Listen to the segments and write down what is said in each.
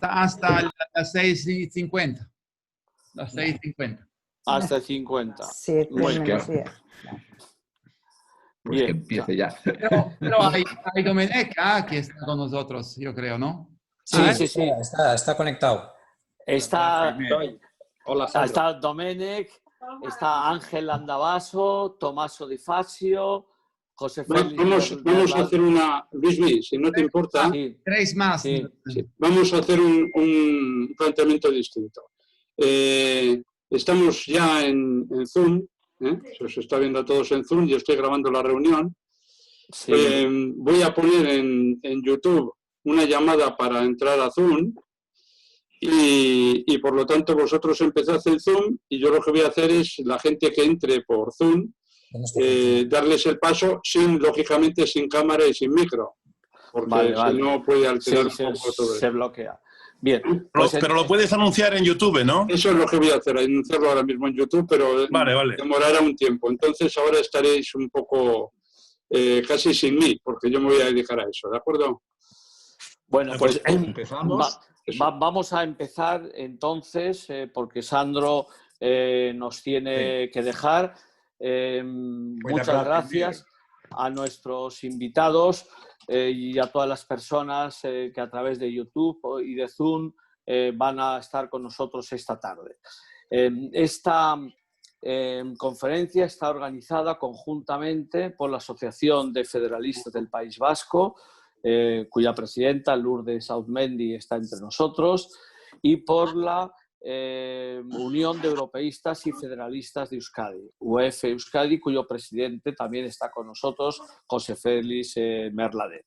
hasta las 6:50. Las 6:50. Hasta 50. Sí, Muy bien. menos 10. Pues que Bien. empiece ya. Pero hay Domenech que está con nosotros, yo creo, ¿no? Sí, sí, sí. Está conectado. Está Hola, Sandro. Está Domenech, está Ángel Andavaso, Tommaso Di Fazio, José Félix. Vamos a hacer una, Luis, si no te importa, Sí, 3 más. sí. sí, vamos a hacer un planteamiento distinto. Estamos ya en Zoom, se os está viendo a todos en Zoom, yo estoy grabando la reunión. Sí. Voy a poner en YouTube una llamada para entrar a Zoom y por lo tanto vosotros empezad en Zoom y yo lo que voy a hacer es la gente que entre por Zoom, darles el paso lógicamente sin cámara y sin micro, porque si no puede alterar un poco todo se eso. bloquea. Bien. Pues pero lo puedes anunciar en YouTube, ¿no? Eso es lo que voy a hacer, anunciarlo ahora mismo en YouTube, pero Vale. demorará un tiempo. Entonces ahora estaréis un poco casi sin mí, porque yo me voy a dedicar a eso, ¿de acuerdo? Bueno, pues empezamos. Vamos a empezar entonces, porque Sandro nos tiene que dejar. Muchas gracias a nuestros invitados y a todas las personas que a través de YouTube y de Zoom van a estar con nosotros esta tarde. Esta conferencia está organizada conjuntamente por la Asociación de Federalistas del País Vasco, cuya presidenta Lourdes Auzmendi está entre nosotros, y por la Unión de Europeístas y Federalistas de Euskadi, UEF Euskadi, cuyo presidente también está con nosotros, José Félix Merladet.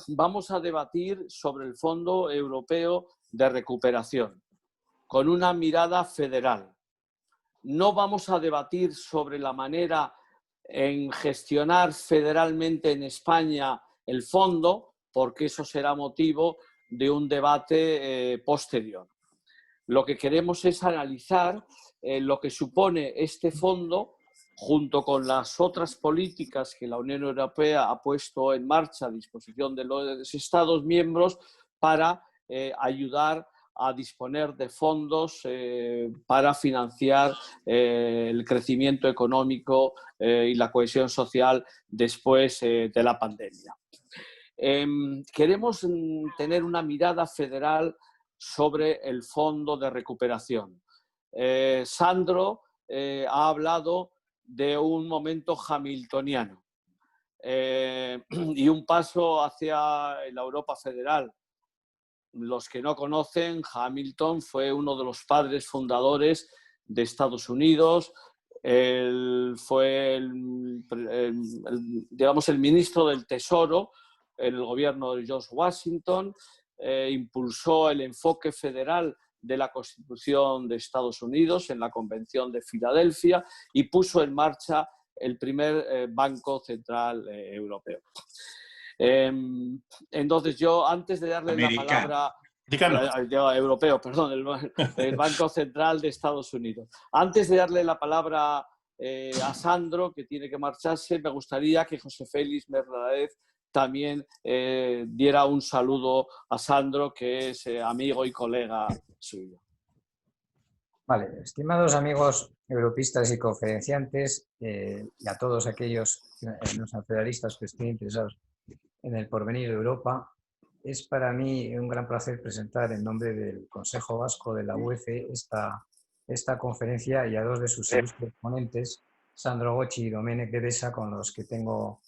Vamos a debatir sobre el Fondo Europeo de Recuperación con una mirada federal. No vamos a debatir sobre la manera en gestionar federalmente en España el fondo, porque eso será motivo de un debate posterior. Lo que queremos es analizar lo que supone este fondo junto con las otras políticas que la Unión Europea ha puesto en marcha a disposición de los Estados miembros para ayudar a disponer de fondos para financiar el crecimiento económico y la cohesión social después de la pandemia. Queremos tener una mirada federal sobre el Fondo de Recuperación. Sandro ha hablado de un momento hamiltoniano y un paso hacia la Europa federal. Los que no conocen, Hamilton fue uno de los padres fundadores de Estados Unidos. Él fue digamos, el ministro del Tesoro en el gobierno de George Washington. Impulsó el enfoque federal de la Constitución de Estados Unidos en la Convención de Filadelfia y puso en marcha el primer Banco Central Europeo. Entonces yo, antes de darle la palabra europeo, perdón, el Banco Central de Estados Unidos. Antes de darle la palabra a Sandro, que tiene que marcharse, me gustaría que José Félix Merladet también diera un saludo a Sandro, que es amigo y colega suyo. Vale, estimados amigos europeístas y conferenciantes, y a todos aquellos federalistas que estén interesados en el porvenir de Europa, es para mí un gran placer presentar en nombre del Consejo Vasco de la UEF esta conferencia y a dos de sus ilustres ponentes, Sandro Gocci y Domenech Devesa, con los que tengo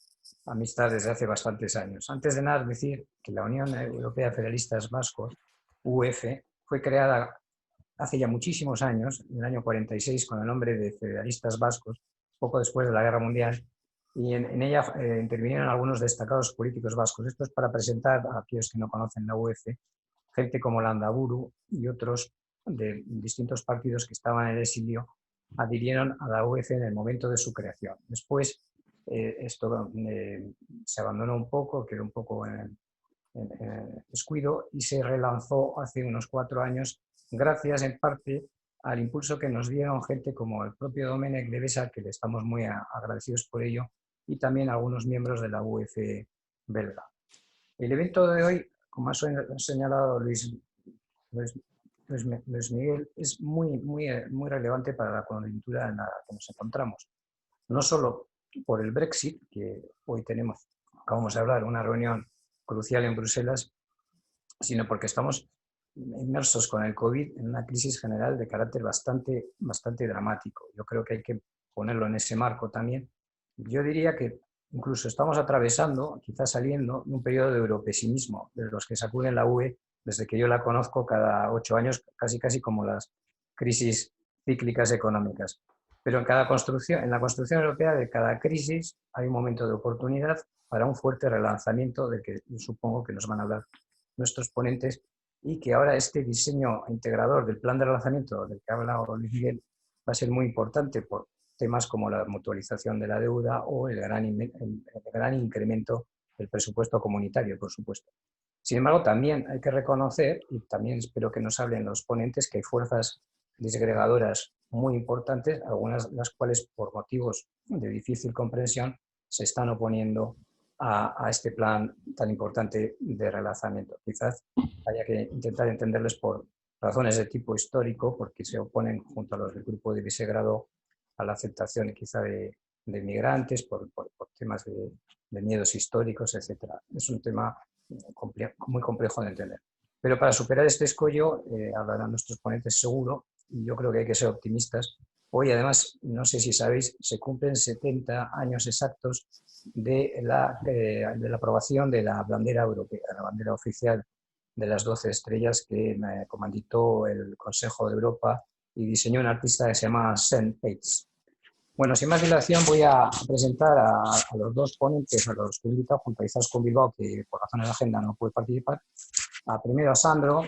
amistad desde hace bastantes años. Antes de nada, decir que la Unión Europea de Federalistas Vascos, UEF, fue creada hace ya muchísimos años, en el año 46, con el nombre de Federalistas Vascos, poco después de la Guerra Mundial, y en ella intervinieron algunos destacados políticos vascos. Esto es para presentar a aquellos que no conocen la UEF, gente como Landaburu y otros de distintos partidos que estaban en el exilio, adhirieron a la UEF en el momento de su creación. Después esto se abandonó un poco, quedó un poco en descuido y se relanzó hace unos 4 años, gracias en parte al impulso que nos dieron gente como el propio Domenech Devesa, que le estamos muy agradecidos por ello, y también algunos miembros de la UEF belga. El evento de hoy como ha señalado Luis Miguel, es muy relevante para la coyuntura en la que nos encontramos. No solo por el Brexit, que hoy acabamos de hablar, una reunión crucial en Bruselas, sino porque estamos inmersos con el COVID en una crisis general de carácter bastante dramático. Yo creo que hay que ponerlo en ese marco también. Yo diría que incluso estamos atravesando, quizás saliendo, de un periodo de europesimismo, de los que sacuden la UE desde que yo la conozco cada 8 años, casi como las crisis cíclicas económicas. Pero en la construcción europea de cada crisis hay un momento de oportunidad para un fuerte relanzamiento del que supongo que nos van a hablar nuestros ponentes, y que ahora este diseño integrador del plan de relanzamiento del que ha hablado Luis Miguel va a ser muy importante por temas como la mutualización de la deuda o el gran incremento del presupuesto comunitario, por supuesto. Sin embargo, también hay que reconocer, y también espero que nos hablen los ponentes, que hay fuerzas disgregadoras muy importantes, algunas de las cuales por motivos de difícil comprensión se están oponiendo a este plan tan importante de relanzamiento. Quizás haya que intentar entenderles por razones de tipo histórico, porque se oponen junto a los del grupo de Visegrado a la aceptación quizá de migrantes, por temas de miedos históricos, etc. Es un tema muy complejo de entender. Pero para superar este escollo, hablarán nuestros ponentes seguro, y yo creo que hay que ser optimistas. Hoy, además, no sé si sabéis, se cumplen 70 años exactos de la aprobación de la bandera europea, la bandera oficial de las 12 estrellas que comanditó el Consejo de Europa y diseñó un artista que se llama Sean Pates. Bueno, sin más dilación voy a presentar a los dos ponentes, a los que he invitado junto a Izaskun Bilbao, que por razones de agenda no puede participar. Primero a Sandro,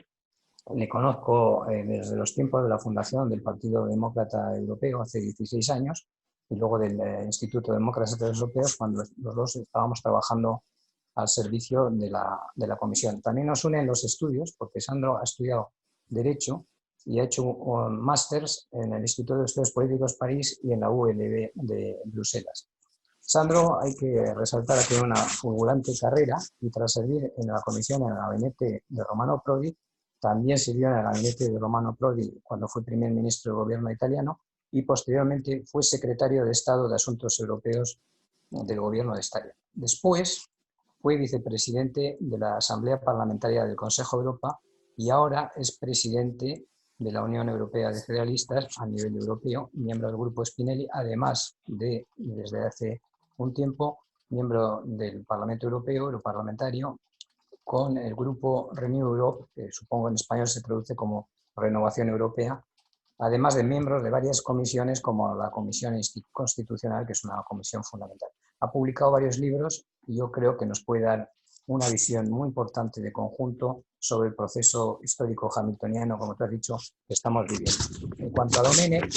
le conozco desde los tiempos de la fundación del Partido Demócrata Europeo, hace 16 años, y luego del Instituto de Demócratas Europeos, cuando los dos estábamos trabajando al servicio de la Comisión. También nos unen los estudios, porque Sandro ha estudiado Derecho y ha hecho un másters en el Instituto de Estudios Políticos París y en la ULB de Bruselas. Sandro, hay que resaltar que tiene una fulgurante carrera y tras servir en la Comisión en el gabinete de Romano Prodi, también sirvió en el gabinete de Romano Prodi cuando fue primer ministro del gobierno italiano y posteriormente fue secretario de Estado de Asuntos Europeos del gobierno de Italia. Después fue vicepresidente de la Asamblea Parlamentaria del Consejo de Europa y ahora es presidente de la Unión Europea de Federalistas a nivel europeo, miembro del Grupo Spinelli, además de, desde hace un tiempo, miembro del Parlamento Europeo, europarlamentario, con el grupo Renew Europe, que supongo en español se traduce como Renovación Europea, además de miembros de varias comisiones como la Comisión Constitucional, que es una comisión fundamental. Ha publicado varios libros y yo creo que nos puede dar una visión muy importante de conjunto sobre el proceso histórico hamiltoniano, como tú has dicho, que estamos viviendo. En cuanto a Domenech,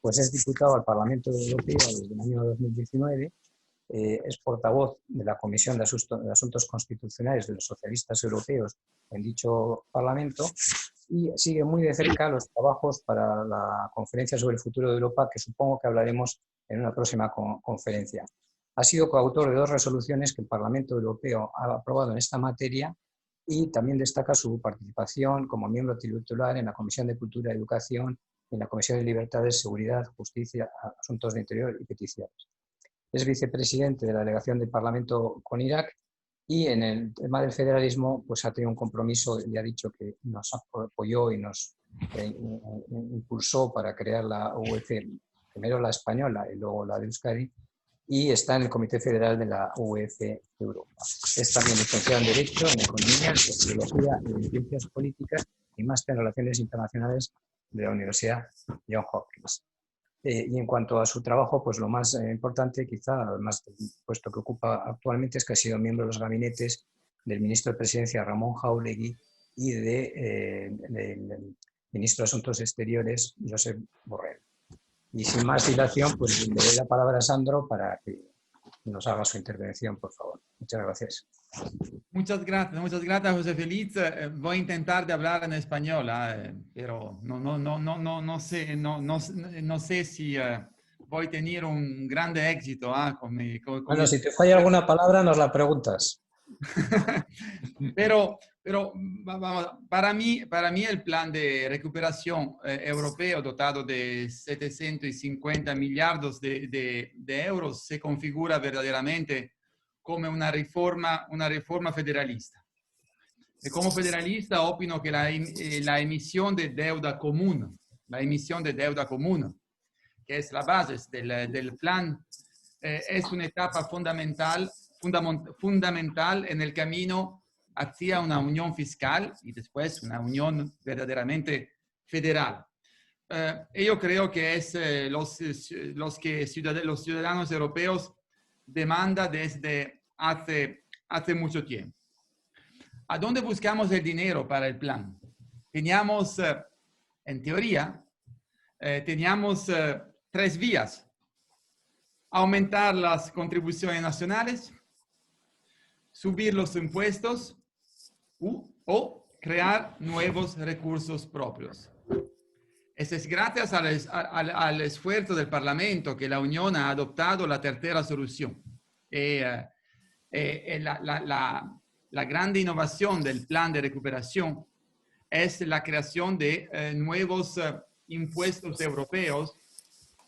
pues es diputado al Parlamento Europeo desde el año 2019, es portavoz de la Comisión de Asuntos Constitucionales de los Socialistas Europeos en dicho Parlamento y sigue muy de cerca los trabajos para la Conferencia sobre el Futuro de Europa, que supongo que hablaremos en una próxima conferencia. Ha sido coautor de 2 resoluciones que el Parlamento Europeo ha aprobado en esta materia y también destaca su participación como miembro titular en la Comisión de Cultura y Educación, en la Comisión de Libertades, Seguridad, Justicia, Asuntos de Interior y Peticiones. Es vicepresidente de la delegación del Parlamento con Irak y en el tema del federalismo pues ha tenido un compromiso y ha dicho que nos apoyó y nos impulsó para crear la UEF, primero la española y luego la de Euskadi, y está en el Comité Federal de la UEF Europa. Es también licenciado en Derecho, en Economía, en Sociología y en Ciencias Políticas y máster en Relaciones Internacionales de la Universidad Johns Hopkins. Y en cuanto a su trabajo, pues lo más importante, quizá, además del puesto que ocupa actualmente, es que ha sido miembro de los gabinetes del ministro de Presidencia Ramón Jáuregui y del ministro de Asuntos Exteriores Josep Borrell. Y sin más dilación, pues le doy la palabra a Sandro para que nos haga su intervención, por favor. Muchas gracias. Muchas gracias, José Félix. Voy a intentar de hablar en español, pero no sé si voy a tener un grande éxito con mi... Bueno, si te falla alguna palabra, nos la preguntas. Pero vamos, para mí el plan de recuperación europeo dotado de 750 millardos de euros se configura verdaderamente como una reforma federalista. Y como federalista opino que la emisión de deuda común, que es la base del plan, es una etapa fundamental en el camino hacia una unión fiscal y después una unión verdaderamente federal. Yo creo que es los ciudadanos europeos demandan desde hace mucho tiempo. ¿A dónde buscamos el dinero para el plan? Teníamos, en teoría, teníamos 3 vías. Aumentar las contribuciones nacionales, subir los impuestos o crear nuevos recursos propios. Es gracias al esfuerzo del Parlamento que la Unión ha adoptado la tercera solución. La grande innovación del plan de recuperación es la creación de nuevos impuestos europeos,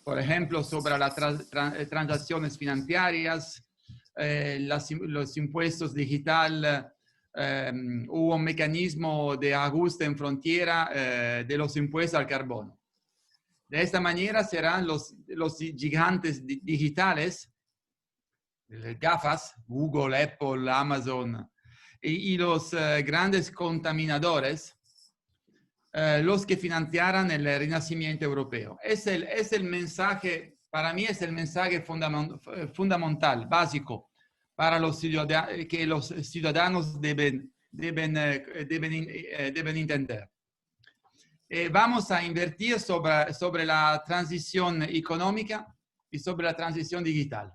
por ejemplo, sobre las transacciones financieras, los impuestos digital, hubo un mecanismo de ajuste en frontera de los impuestos al carbono. De esta manera serán los gigantes digitales, GAFAs, Google, Apple, Amazon, y los grandes contaminadores, los que financiaran el renacimiento europeo. Es el mensaje, para mí es el mensaje fundamental, básico, para los ciudadanos, que los ciudadanos deben entender. Vamos a invertir sobre la transición económica y sobre la transición digital.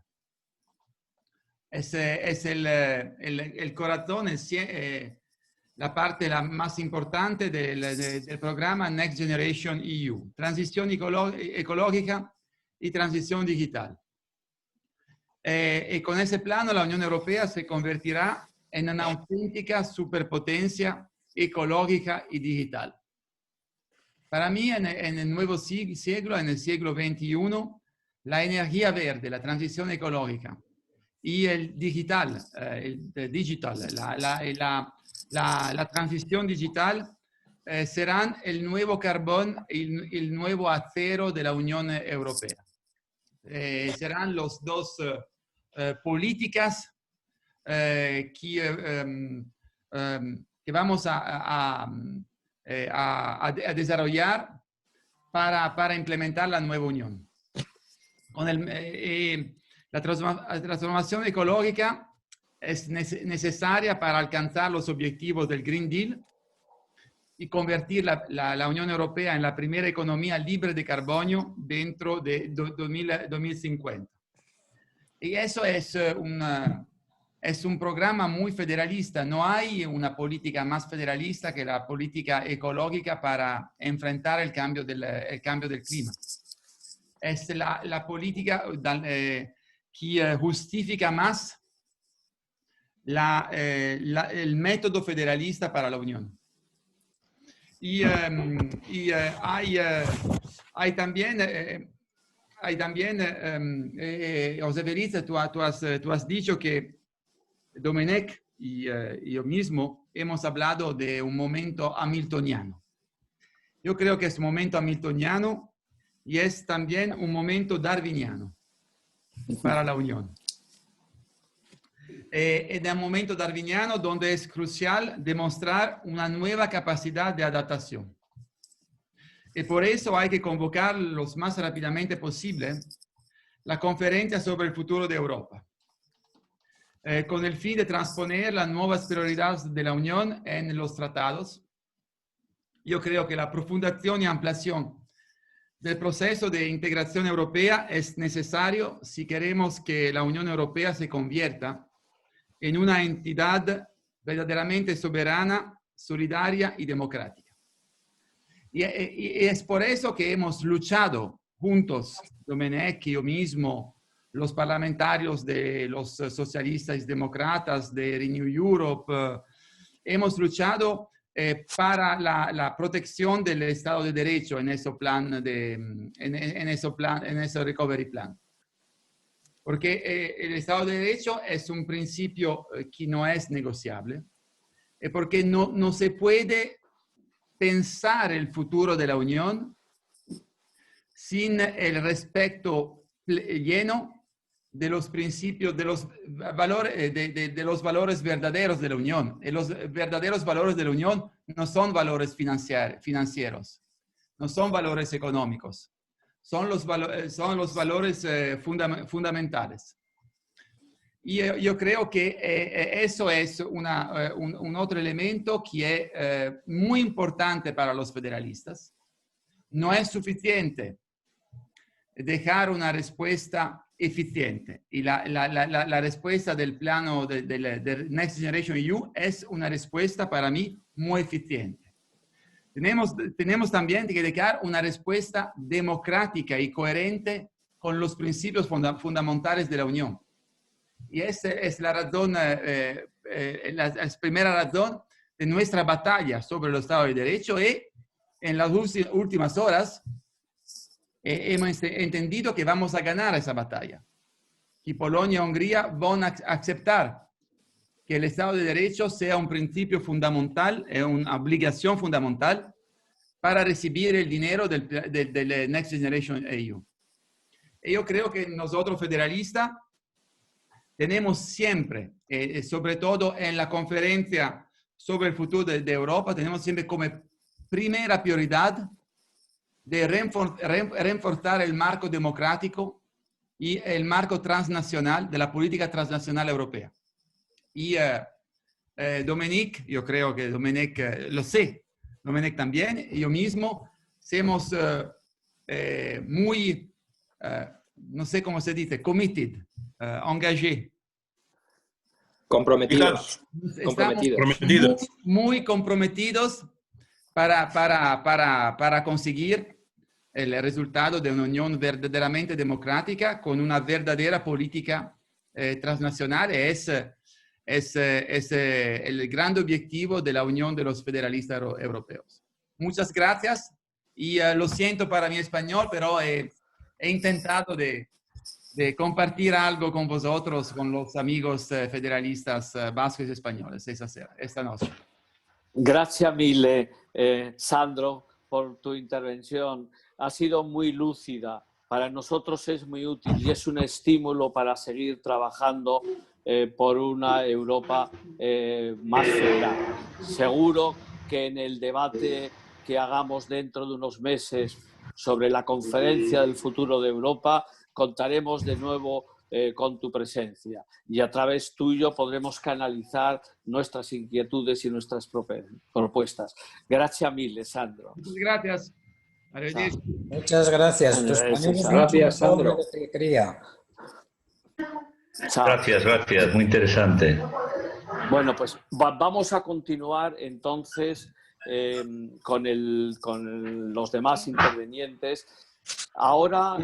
Es el corazón, la parte más importante del programa Next Generation EU, transición ecológica y transición digital. Y con ese plano la Unión Europea se convertirá en una auténtica superpotencia ecológica y digital. Para mí, en el nuevo siglo, en el siglo XXI, la energía verde, la transición ecológica y el digital, la transición digital serán el nuevo carbón y el nuevo acero de la Unión Europea. Serán los dos políticas que vamos a desarrollar para implementar la nueva Unión. La transformación ecológica es necesaria para alcanzar los objetivos del Green Deal y convertir la Unión Europea en la primera economía libre de carbono dentro de 2050. Y eso es un programa muy federalista. No hay una política más federalista que la política ecológica para enfrentar el cambio del clima. Es la política que justifica más el método federalista para la Unión. Y hay también, José Félix, tú has dicho que Domenech y yo mismo hemos hablado de un momento hamiltoniano. Yo creo que es un momento hamiltoniano y es también un momento darwiniano para la Unión. Es un momento darwiniano donde es crucial demostrar una nueva capacidad de adaptación. Y por eso hay que convocar lo más rápidamente posible la conferencia sobre el futuro de Europa, con el fin de transponer las nuevas prioridades de la Unión en los tratados. Yo creo que la profundización y ampliación del proceso de integración europea es necesario si queremos que la Unión Europea se convierta en una entidad verdaderamente soberana, solidaria y democrática. Y es por eso que hemos luchado juntos, Domenech y yo mismo, los parlamentarios de los socialistas y demócratas de Renew Europe, hemos luchado para la protección del Estado de Derecho en ese Recovery Plan. Porque el Estado de Derecho es un principio que no es negociable, porque no se puede pensar el futuro de la Unión sin el respeto lleno de los principios, de los valores verdaderos de la Unión. Y los verdaderos valores de la Unión no son valores financieros, no son valores económicos, son los valores fundamentales. Y yo creo que eso es un otro elemento que es muy importante para los federalistas. No es suficiente dejar una respuesta eficiente. Y la respuesta del plano de Next Generation EU es una respuesta para mí muy eficiente. Tenemos también que dejar una respuesta democrática y coherente con los principios fundamentales de la Unión. Y esa es la razón, la primera razón de nuestra batalla sobre el Estado de Derecho, y en las últimas horas hemos entendido que vamos a ganar esa batalla. Que Polonia y Hungría van a aceptar que el Estado de Derecho sea un principio fundamental, una obligación fundamental para recibir el dinero del Next Generation EU. Y yo creo que nosotros federalistas tenemos siempre, sobre todo en la conferencia sobre el futuro de Europa, tenemos siempre como primera prioridad de reforzar el marco democrático y el marco transnacional de la política transnacional europea. Y Dominic, yo creo que Dominic lo sé, Dominic también, y yo mismo, somos muy, no sé cómo se dice, committed, engagé. Comprometidos. Estamos muy comprometidos para conseguir el resultado de una unión verdaderamente democrática con una verdadera política transnacional. Es el gran objetivo de la Unión de los Federalistas Europeos. Muchas gracias y lo siento para mi español, pero he intentado de compartir algo con vosotros, con los amigos federalistas vascos y españoles esta noche. Gracias mille, Sandro, por tu intervención. Ha sido muy lúcida. Para nosotros es muy útil y es un estímulo para seguir trabajando por una Europa más federal. Seguro que en el debate que hagamos dentro de unos meses sobre la conferencia del futuro de Europa, contaremos de nuevo con tu presencia y a través tuyo podremos canalizar nuestras inquietudes y nuestras propuestas. Gracias mille, Sandro. Muchas gracias. Muchas gracias. Gracias, Sandro. Gracias, muy interesante. Bueno, pues vamos a continuar entonces con los demás intervenientes. Ahora,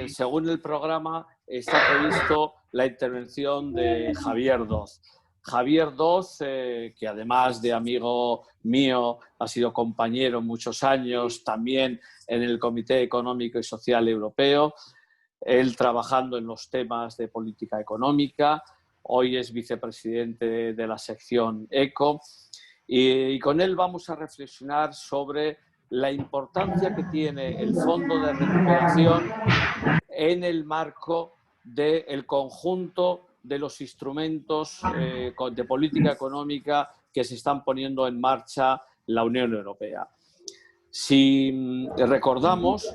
según el programa, está previsto la intervención de Javier Doz. Javier Doz, que además de amigo mío, ha sido compañero muchos años también en el Comité Económico y Social Europeo, él trabajando en los temas de política económica, hoy es vicepresidente de la sección ECO, y con él vamos a reflexionar sobre la importancia que tiene el Fondo de Recuperación en el marco del conjunto de los instrumentos de política económica que se están poniendo en marcha la Unión Europea. Si recordamos,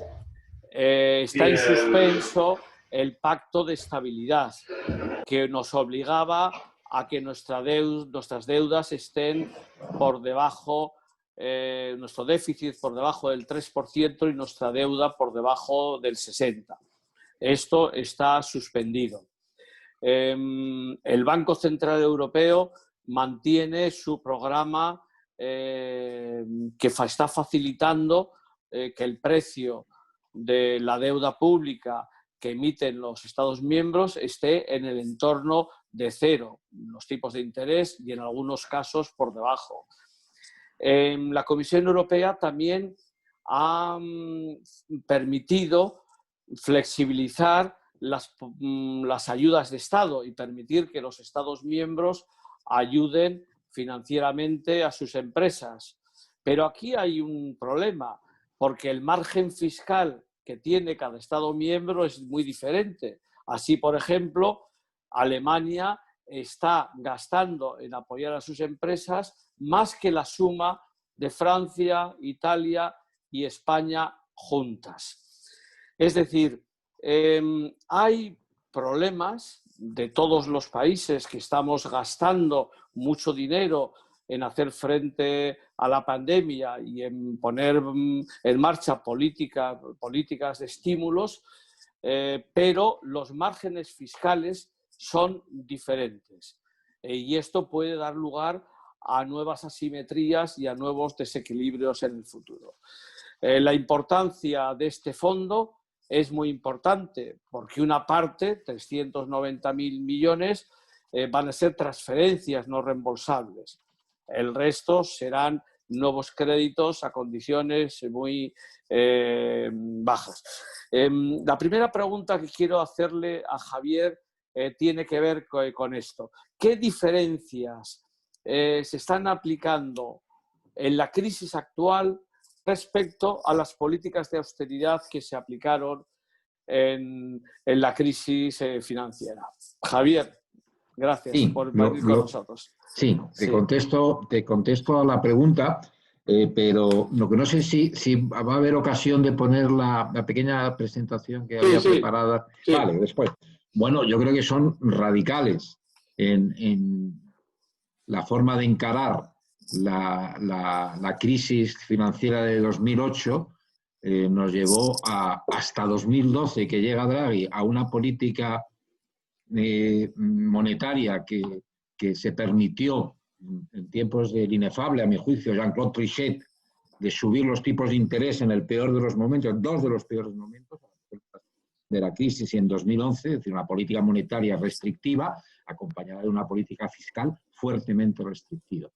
está en suspenso el Pacto de Estabilidad, que nos obligaba a que nuestras deudas estén por debajo, nuestro déficit por debajo del 3% y nuestra deuda por debajo del 60%. Esto está suspendido. El Banco Central Europeo mantiene su programa que está facilitando que el precio de la deuda pública que emiten los Estados miembros esté en el entorno de cero, los tipos de interés, y en algunos casos por debajo. La Comisión Europea también ha permitido flexibilizar las ayudas de Estado y permitir que los Estados miembros ayuden financieramente a sus empresas. Pero aquí hay un problema, porque el margen fiscal que tiene cada Estado miembro es muy diferente. Así, por ejemplo, Alemania está gastando en apoyar a sus empresas más que la suma de Francia, Italia y España juntas. Es decir, hay problemas de todos los países que estamos gastando mucho dinero en hacer frente a la pandemia y en poner en marcha políticas de estímulos, pero los márgenes fiscales son diferentes. Y esto puede dar lugar a nuevas asimetrías y a nuevos desequilibrios en el futuro. La importancia de este fondo es muy importante porque una parte, 390.000 millones, van a ser transferencias no reembolsables. El resto serán nuevos créditos a condiciones muy bajas. La primera pregunta que quiero hacerle a Javier tiene que ver con esto. ¿Qué diferencias se están aplicando en la crisis actual respecto a las políticas de austeridad que se aplicaron en la crisis financiera? Javier, gracias por venir con nosotros. Sí, te contesto a la pregunta, pero lo que no sé si va a haber ocasión de poner la pequeña presentación que había preparada. Sí. Vale, después. Bueno, yo creo que son radicales en la forma de encarar la crisis financiera de 2008. Nos llevó hasta 2012, que llega Draghi, a una política monetaria que se permitió en tiempos del inefable, a mi juicio, Jean-Claude Trichet, de subir los tipos de interés en el peor de los momentos, dos de los peores momentos de la crisis, y en 2011, es decir, una política monetaria restrictiva acompañada de una política fiscal fuertemente restrictiva.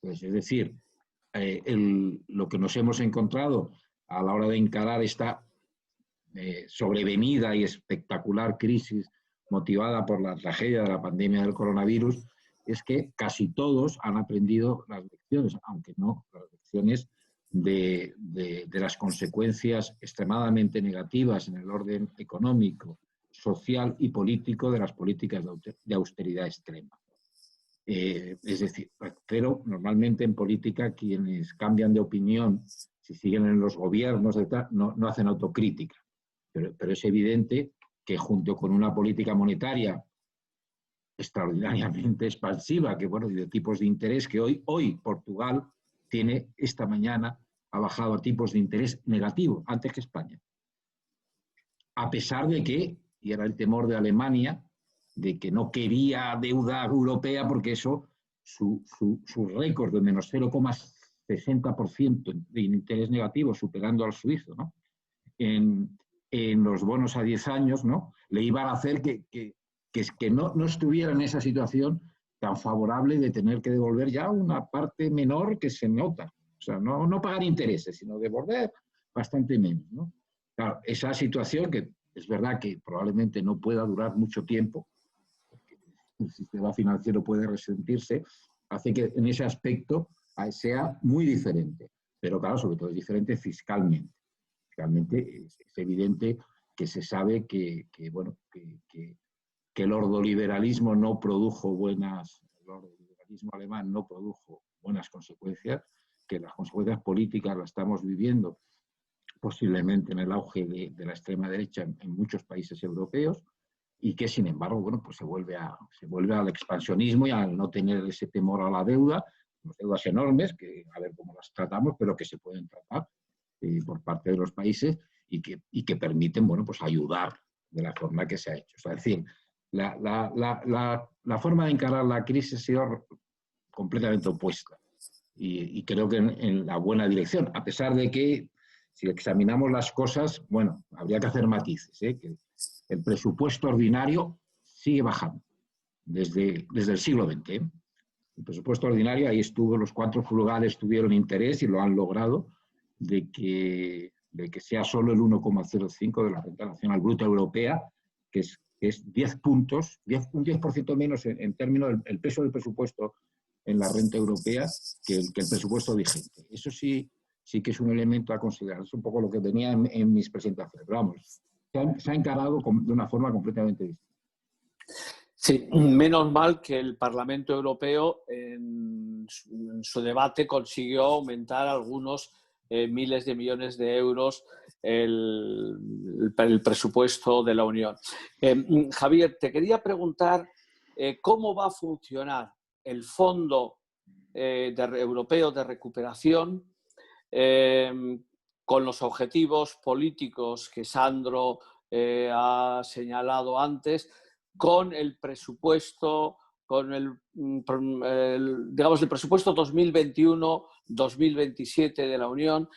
Pues, es decir, lo que nos hemos encontrado a la hora de encarar esta sobrevenida y espectacular crisis motivada por la tragedia de la pandemia del coronavirus, es que casi todos han aprendido las lecciones, aunque no las lecciones de las consecuencias extremadamente negativas en el orden económico, social y político de las políticas de austeridad extrema. Es decir, pero normalmente en política quienes cambian de opinión, si siguen en los gobiernos, no hacen autocrítica. Pero es evidente que junto con una política monetaria extraordinariamente expansiva, que bueno, y de tipos de interés, que hoy Portugal tiene, esta mañana ha bajado a tipos de interés negativo antes que España. A pesar de que, y era el temor de Alemania, de que no quería deuda europea porque eso, su récord de menos 0,60% de interés negativo, superando al suizo, ¿no? En los bonos a 10 años, ¿no? Le iban a hacer que no estuviera en esa situación tan favorable de tener que devolver ya una parte menor que se nota. O sea, no pagar intereses, sino devolver bastante menos, ¿no? Claro, esa situación, que es verdad que probablemente no pueda durar mucho tiempo, porque el sistema financiero puede resentirse, hace que en ese aspecto sea muy diferente. Pero claro, sobre todo es diferente fiscalmente. Fiscalmente es evidente que se sabe que el ordoliberalismo no produjo el ordoliberalismo alemán no produjo buenas consecuencias, que las consecuencias políticas las estamos viviendo posiblemente en el auge de la extrema derecha en muchos países europeos, y que sin embargo, bueno, pues se vuelve al expansionismo y al no tener ese temor a la deuda, unas deudas enormes, que a ver cómo las tratamos, pero que se pueden tratar por parte de los países y que permiten, bueno, pues ayudar de la forma que se ha hecho. O sea, es decir, la forma de encarar la crisis ha sido completamente opuesta y creo que en la buena dirección, a pesar de que si examinamos las cosas, bueno, habría que hacer matices, que el presupuesto ordinario sigue bajando desde el siglo XX. El presupuesto ordinario, ahí estuvo, los 4 frugales tuvieron interés y lo han logrado, de que sea solo el 1,05 de la renta nacional bruta europea, que es 10 puntos, un 10% menos en términos del peso del presupuesto en la renta europea que el presupuesto vigente. Eso sí que es un elemento a considerar. Es un poco lo que tenía en mis presentaciones. Pero vamos, se ha encarado de una forma completamente distinta. Sí, menos mal que el Parlamento Europeo en su debate consiguió aumentar algunos miles de millones de euros el presupuesto de la Unión. Javier, te quería preguntar cómo va a funcionar el Fondo Europeo de Recuperación con los objetivos políticos que Sandro ha señalado antes, con el presupuesto, digamos, el presupuesto 2021-2027 de la Unión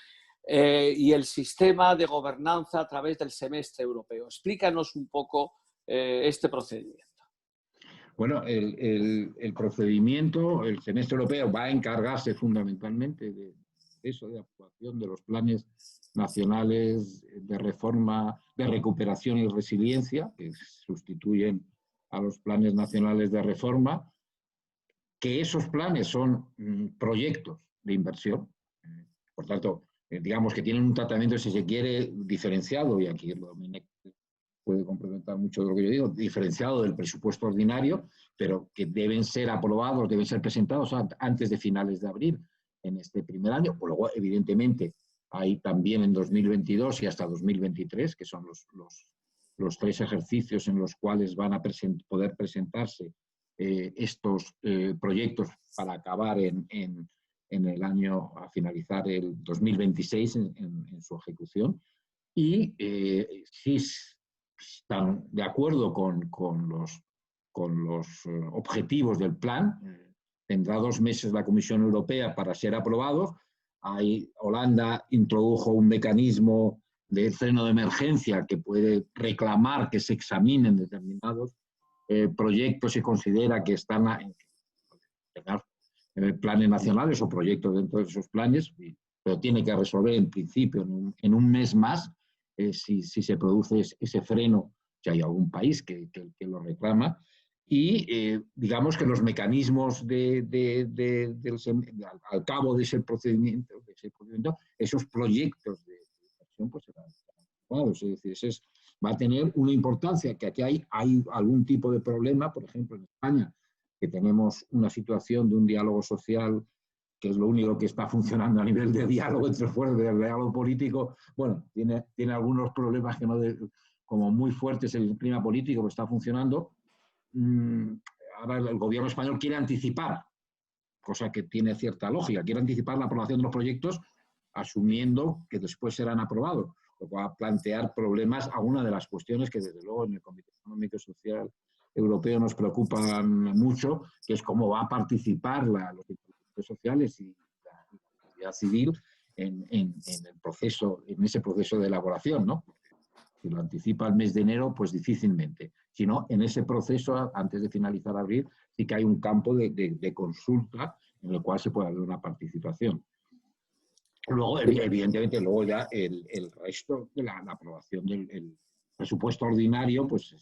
y el sistema de gobernanza a través del semestre europeo. Explícanos un poco este procedimiento. Bueno, el procedimiento, el semestre europeo va a encargarse fundamentalmente de eso, de actuación de los planes nacionales de reforma, de recuperación y resiliencia, que sustituyen a los planes nacionales de reforma, que esos planes son proyectos de inversión, por tanto, digamos que tienen un tratamiento, si se quiere, diferenciado, y aquí Domènech puede complementar mucho de lo que yo digo, diferenciado del presupuesto ordinario, pero que deben ser aprobados, deben ser presentados antes de finales de abril en este primer año. Pues luego, evidentemente, hay también en 2022 y hasta 2023, que son los 3 ejercicios en los cuales van a poder presentarse estos proyectos para acabar en el año, a finalizar el 2026 en su ejecución. Y si están de acuerdo con los objetivos del plan, tendrá 2 meses la Comisión Europea para ser aprobados. Holanda introdujo un mecanismo de freno de emergencia que puede reclamar que se examinen determinados proyectos si considera que están en planes nacionales o proyectos dentro de esos planes, pero tiene que resolver en principio en un mes más si se produce ese freno, si hay algún país que lo reclama. Y digamos que los mecanismos al cabo de ese procedimiento, esos proyectos de inversión pues serán aprobados. Es decir, va a tener una importancia, que aquí hay algún tipo de problema, por ejemplo en España, que tenemos una situación de un diálogo social que es lo único que está funcionando a nivel de diálogo entre fuerzas, de diálogo político. Bueno, tiene algunos problemas que no como muy fuertes en el clima político, pero está funcionando. Ahora el gobierno español quiere anticipar, cosa que tiene cierta lógica, quiere anticipar la aprobación de los proyectos asumiendo que después serán aprobados, lo que va a plantear problemas a una de las cuestiones que desde luego en el Comité Económico y Social Europeo nos preocupan mucho, que es cómo va a participar los intereses sociales y la sociedad civil en ese proceso de elaboración, ¿no? Si lo anticipa el mes de enero, pues difícilmente. Si no, en ese proceso, antes de finalizar abril, sí que hay un campo de consulta en el cual se puede haber una participación. Luego, evidentemente, ya el resto de la aprobación del presupuesto ordinario, pues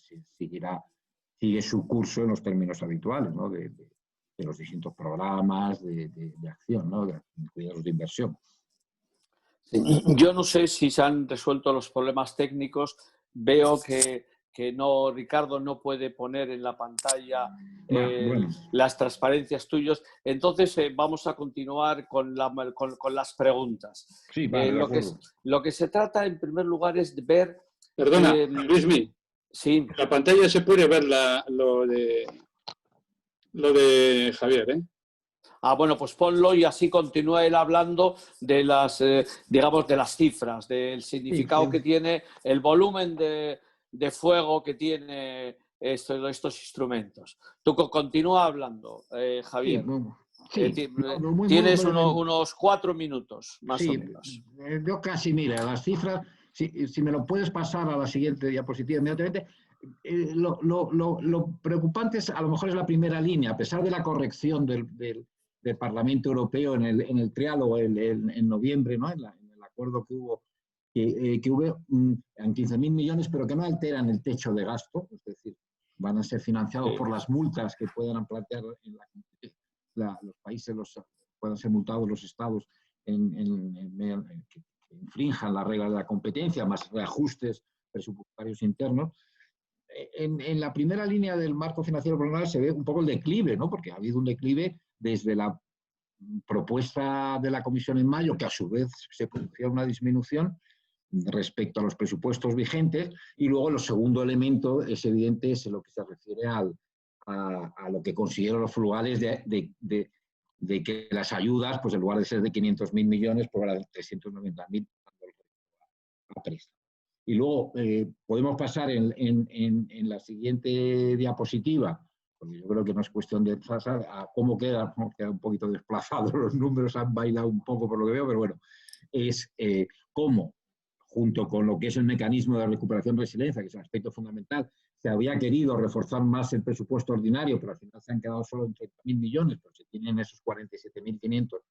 sigue su curso en los términos habituales, ¿no? de los distintos programas de acción, ¿no? Incluidos de inversión. Yo no sé si se han resuelto los problemas técnicos. Veo que Ricardo no puede poner en la pantalla las transparencias tuyas. Entonces vamos a continuar con las preguntas. Sí, vale, lo que se trata en primer lugar es de ver... Perdona, Luismi. Sí. En la pantalla se puede ver lo de Javier, ¿eh? Bueno, pues ponlo y así continúa él hablando de las, digamos, de las cifras, del significado que tiene, el volumen de fuego que tiene estos instrumentos. Tú continúa hablando, Javier. Tienes unos 4 minutos, más o menos. Yo casi, mira, las cifras Si me lo puedes pasar a la siguiente diapositiva inmediatamente. Lo preocupante a lo mejor es la primera línea, a pesar de la corrección del Parlamento Europeo en el triálogo en noviembre, ¿no? en el acuerdo que hubo en 15.000 millones, pero que no alteran el techo de gasto, es decir, van a ser financiados por las multas que puedan plantear los países, puedan ser multados los estados que infrinjan las reglas de la competencia, más reajustes presupuestarios internos. En la primera línea del marco financiero plurianual se ve un poco el declive, ¿no? Porque ha habido un declive desde la propuesta de la Comisión en mayo, que a su vez se producía una disminución respecto a los presupuestos vigentes, y luego el segundo elemento es evidente, es lo que se refiere a lo que consiguieron los frugales de que las ayudas, pues en lugar de ser de 500.000 millones, pues eran de 390.000 a préstamo. Y luego podemos pasar en la siguiente diapositiva, porque yo creo que no es cuestión de pasar a cómo queda un poquito desplazado, los números han bailado un poco por lo que veo, pero bueno, es cómo, junto con lo que es el mecanismo de recuperación y resiliencia, que es un aspecto fundamental, se había querido reforzar más el presupuesto ordinario, pero al final se han quedado solo en 30.000 millones, pero se tienen esos 47.500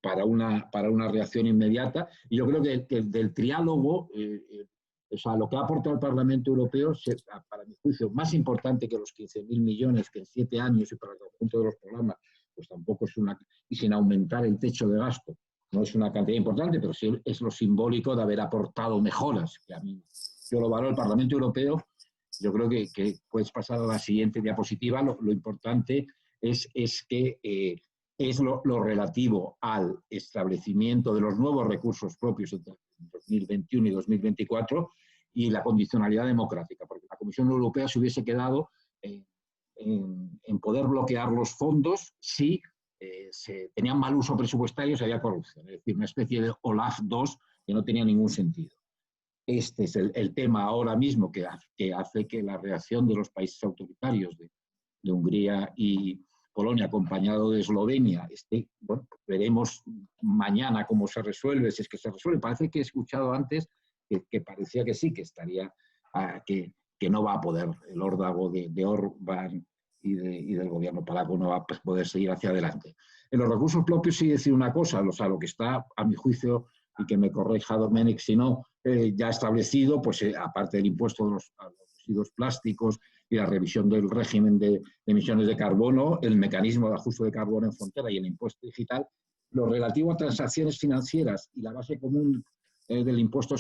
para una reacción inmediata. Y yo creo que del triálogo, o sea, lo que ha aportado el Parlamento Europeo, para mi juicio, más importante que los 15.000 millones que en 7 años y para el conjunto de los programas, pues tampoco es y sin aumentar el techo de gasto, no es una cantidad importante, pero sí es lo simbólico de haber aportado mejoras, que a mí yo lo valoro. El Parlamento Europeo, yo creo que puedes pasar a la siguiente diapositiva. Lo importante es que es lo relativo al establecimiento de los nuevos recursos propios entre 2021 y 2024 y la condicionalidad democrática, porque la Comisión Europea se hubiese quedado en poder bloquear los fondos si se tenían mal uso presupuestario, si había corrupción, es decir, una especie de OLAF 2 que no tenía ningún sentido. Este es el tema ahora mismo que hace que la reacción de los países autoritarios de Hungría y Polonia, acompañado de Eslovenia, bueno, veremos mañana cómo se resuelve, si es que se resuelve. Parece que he escuchado antes que parecía que sí, que estaría, que no va a poder, el órdago de Orbán y del gobierno polaco no va a poder seguir hacia adelante. En los recursos propios sí decir una cosa, o sea, lo que está, a mi juicio, y que me corrija Domènech si no, ya establecido, pues aparte del impuesto a los residuos plásticos y la revisión del régimen de emisiones de carbono, el mecanismo de ajuste de carbono en frontera y el impuesto digital, lo relativo a transacciones financieras y la base común del impuesto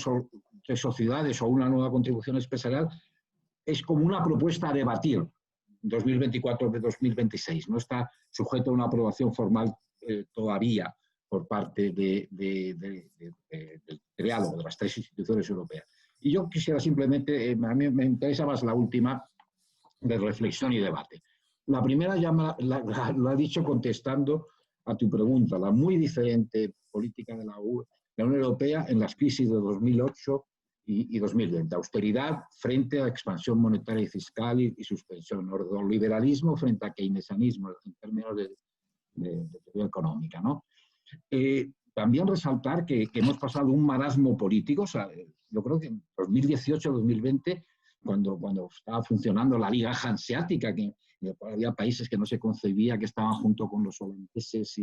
de sociedades o una nueva contribución especial es como una propuesta a debatir 2024 de 2026. No está sujeto a una aprobación formal todavía por parte del triálogo de las 3 instituciones europeas. Y yo quisiera simplemente, a mí me interesa más la última, de reflexión y debate. La primera ya lo ha dicho contestando a tu pregunta, la muy diferente política de la Unión Europea en las crisis de 2008 y 2020. Austeridad frente a expansión monetaria y fiscal y suspensión. Ordoliberalismo frente a keynesianismo en términos de teoría económica, ¿no? También resaltar que hemos pasado un marasmo político. O sea, yo creo que en 2018-2020, cuando estaba funcionando la Liga Hanseática, que había países que no se concebía que estaban junto con los holandeses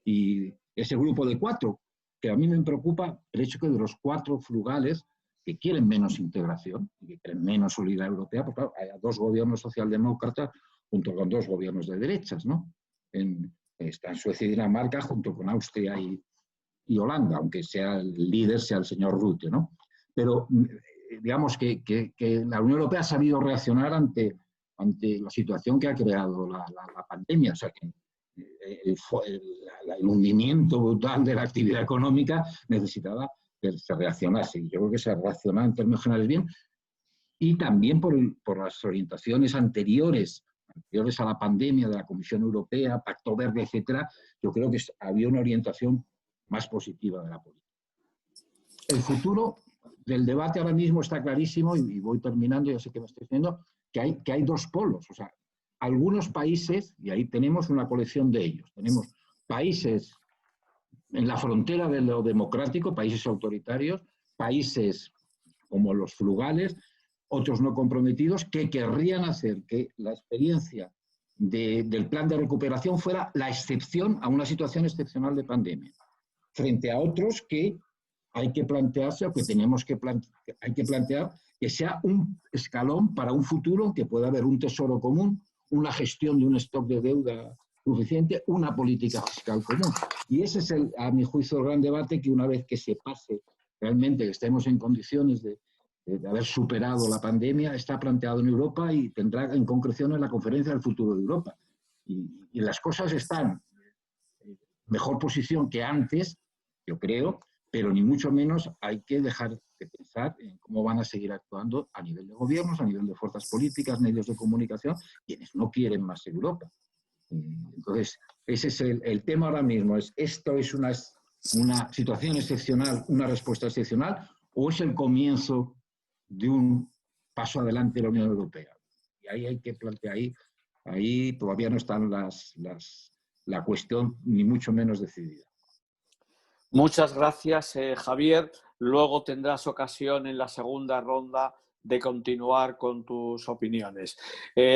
y ese grupo de 4, que a mí me preocupa el hecho que de los 4 frugales que quieren menos integración y que quieren menos solidaridad europea, porque claro, hay 2 gobiernos socialdemócratas junto con 2 gobiernos de derechas, ¿no? Está en Suecia y Dinamarca junto con Austria y Holanda, aunque sea el líder sea el señor Rutte, ¿no? Pero digamos que la Unión Europea ha sabido reaccionar ante la situación que ha creado la pandemia. O sea, que el hundimiento brutal de la actividad económica necesitaba que se reaccionase. Y yo creo que se ha reaccionado en términos generales bien. Y también por las orientaciones anteriores a la pandemia de la Comisión Europea, Pacto Verde, etcétera, yo creo que había una orientación más positiva de la política. El futuro del debate ahora mismo está clarísimo, y voy terminando, ya sé que me estoy diciendo, que hay 2 polos. O sea, algunos países, y ahí tenemos una colección de ellos, tenemos países en la frontera de lo democrático, países autoritarios, países como los frugales, otros no comprometidos, que querrían hacer que la experiencia del plan de recuperación fuera la excepción a una situación excepcional de pandemia, frente a otros que hay que plantearse, o que hay que plantear que sea un escalón para un futuro en que pueda haber un tesoro común, una gestión de un stock de deuda suficiente, una política fiscal común. Y ese es, a mi juicio, el gran debate que una vez que se pase realmente, que estemos en condiciones de haber superado la pandemia, está planteado en Europa y tendrá en concreción en la Conferencia del Futuro de Europa. Y las cosas están en mejor posición que antes, yo creo, pero ni mucho menos hay que dejar de pensar en cómo van a seguir actuando a nivel de gobiernos, a nivel de fuerzas políticas, medios de comunicación, quienes no quieren más Europa. Entonces, ese es el tema ahora mismo. ¿Esto es una situación excepcional, una respuesta excepcional, o es el comienzo de un paso adelante de la Unión Europea? Y ahí hay que plantear, ahí todavía no están la cuestión ni mucho menos decidida. Muchas gracias, Javier. Luego tendrás ocasión en la segunda ronda de continuar con tus opiniones.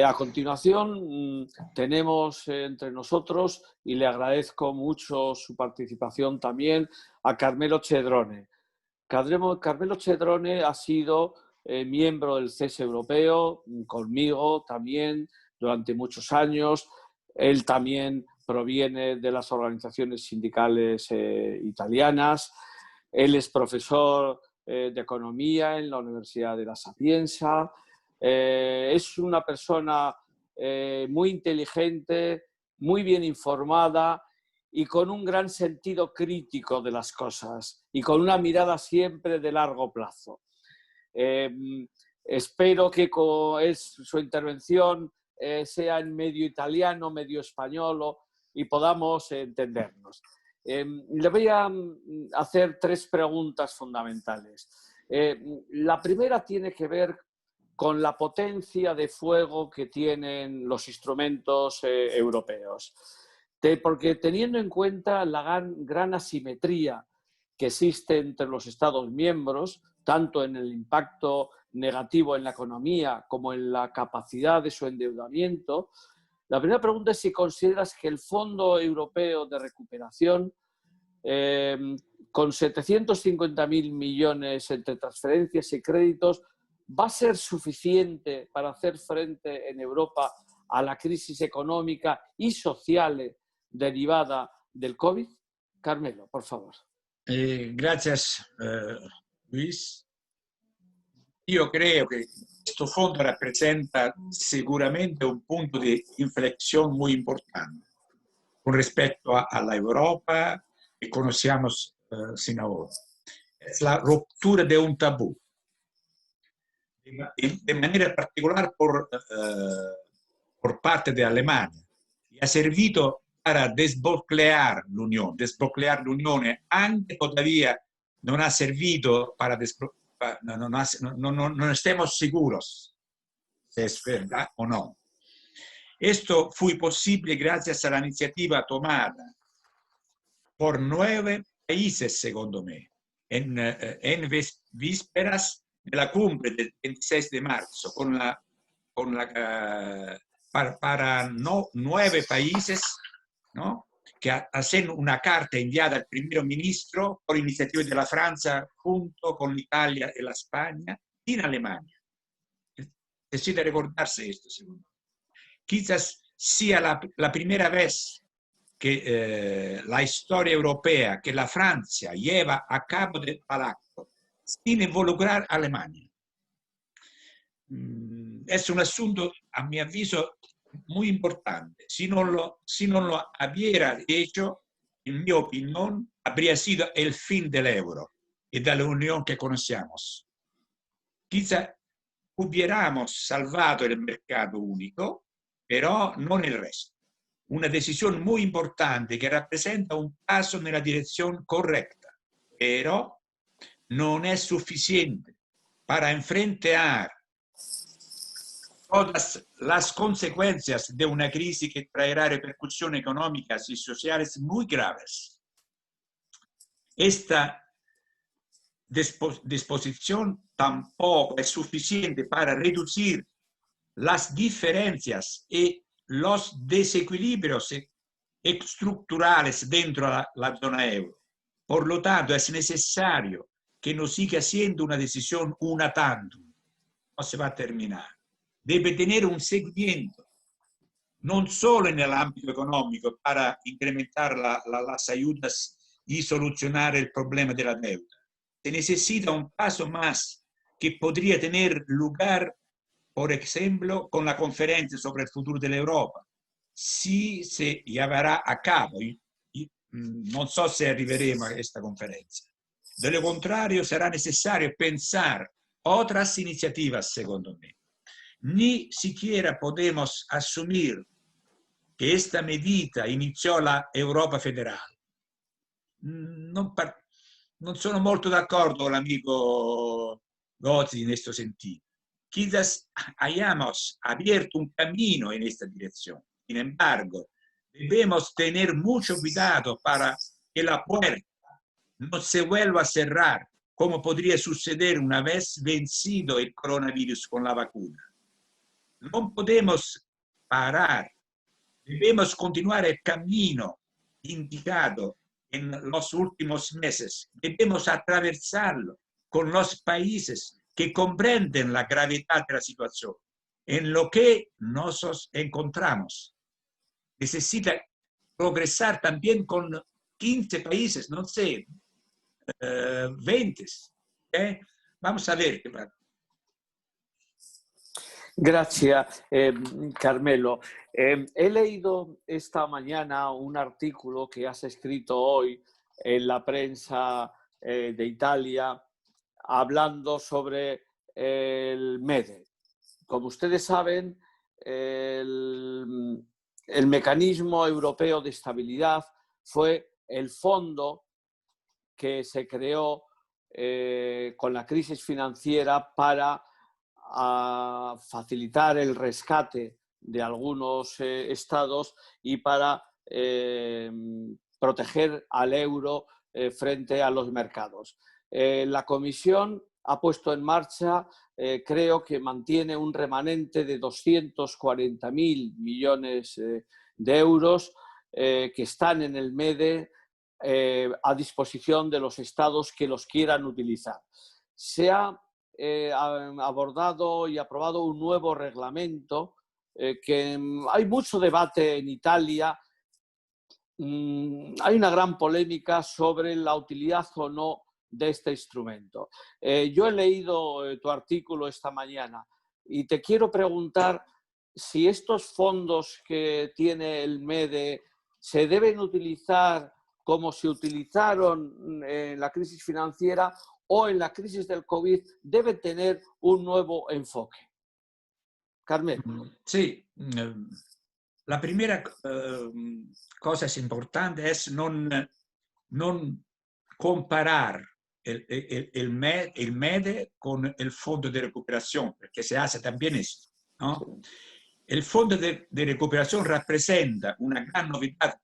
A continuación tenemos entre nosotros, y le agradezco mucho su participación también, a Carmelo Cedrone. Carmelo Cedrone ha sido miembro del CES europeo, conmigo también, durante muchos años. Él también proviene de las organizaciones sindicales italianas. Él es profesor de Economía en la Universidad de La Sapienza. Es una persona muy inteligente, muy bien informada y con un gran sentido crítico de las cosas y con una mirada siempre de largo plazo. Espero que su intervención sea en medio italiano, medio español y podamos entendernos. Le voy a hacer 3 preguntas fundamentales. La primera tiene que ver con la potencia de fuego que tienen los instrumentos europeos. Porque teniendo en cuenta la gran asimetría que existe entre los Estados miembros, tanto en el impacto negativo en la economía como en la capacidad de su endeudamiento, la primera pregunta es si consideras que el Fondo Europeo de Recuperación, con 750.000 millones entre transferencias y créditos, va a ser suficiente para hacer frente en Europa a la crisis económica y social derivada del Covid. Carmelo, por favor. Gracias, Luis. Io credo che questo fondo rappresenta sicuramente un punto di inflexión muy importante con respecto a la Europa que conocíamos sin ahora. Es la ruptura de un tabú, de manera particular por parte de Alemania, y ha servido para desbloquear l'Unione. Desbloquear l'Unione anche todavía non ha servido para no estemos seguros si es verdad o no. Esto fue posible gracias a la iniciativa tomada por 9 países, secondo me, en vísperas de la cumbre del 26 de marzo, para 9 países, ¿no?, que hacen una carta enviada al primer ministro por iniciativa de la Francia junto con Italia y la España en Alemania. Necesita recordarse esto, segundo. Quizás sea la primera vez que la historia europea que la Francia lleva a cabo del pacto sin involucrar a Alemania. Es un asunto, a mi aviso, muy importante. Si no lo hubiera hecho, en mi opinión, habría sido el fin del euro y de la unión que conocemos. Quizá hubiéramos salvado el mercado único, pero no el resto. Una decisión muy importante que representa un paso en la dirección correcta, pero no es suficiente para enfrentar todas las consecuencias de una crisis que traerá repercusiones económicas y sociales muy graves. Esta disposición tampoco es suficiente para reducir las diferencias y los desequilibrios estructurales dentro la zona euro. Por lo tanto, es necesario que no siga siendo una decisión una tantum. No se va a terminar. Debe tener un seguimiento, no solo en el ámbito económico para incrementar las ayudas y solucionar el problema de la deuda. Se necesita un paso más que podría tener lugar, por ejemplo, con la conferencia sobre el futuro de la Europa. Si se llevará a cabo, non so se arriveremo a questa conferenza. De lo contrario, será necesario pensar otras iniciativas, secondo me. Ni siquiera podemos asumir che esta medida iniziò la Europa federale. Non sono molto d'accordo con l'amico Gozzi in questo sentido. Quizás hayamos abierto un camino en esta dirección. Sin embargo, debemos tener mucho cuidado para que la puerta no se vuelva a cerrar, como podría suceder una vez vencido el coronavirus con la vacuna. No podemos parar, debemos continuar el camino indicado en los últimos meses. Debemos atravesarlo con los países que comprenden la gravedad de la situación. En lo que nos encontramos, necesita progresar también con 15 países, no sé, 20. Vamos a ver qué pasa. Gracias, Carmelo. He leído esta mañana un artículo que has escrito hoy en la prensa de Italia hablando sobre el MEDE. Como ustedes saben, el mecanismo europeo de estabilidad fue el fondo que se creó con la crisis financiera para facilitar el rescate de algunos estados y para proteger al euro frente a los mercados. La Comisión ha puesto en marcha, creo que mantiene un remanente de 240.000 millones de euros que están en el MEDE a disposición de los estados que los quieran utilizar. Se ha abordado y aprobado un nuevo reglamento que hay mucho debate en Italia. Hay una gran polémica sobre la utilidad o no de este instrumento. Yo he leído tu artículo esta mañana y te quiero preguntar si estos fondos que tiene el MEDE se deben utilizar como se utilizaron en la crisis financiera o en la crisis del COVID, debe tener un nuevo enfoque. Carmelo. Sí, la primera cosa importante es no comparar el MEDE con el Fondo de Recuperación, porque se hace también eso, ¿no? El Fondo de Recuperación representa una gran novedad,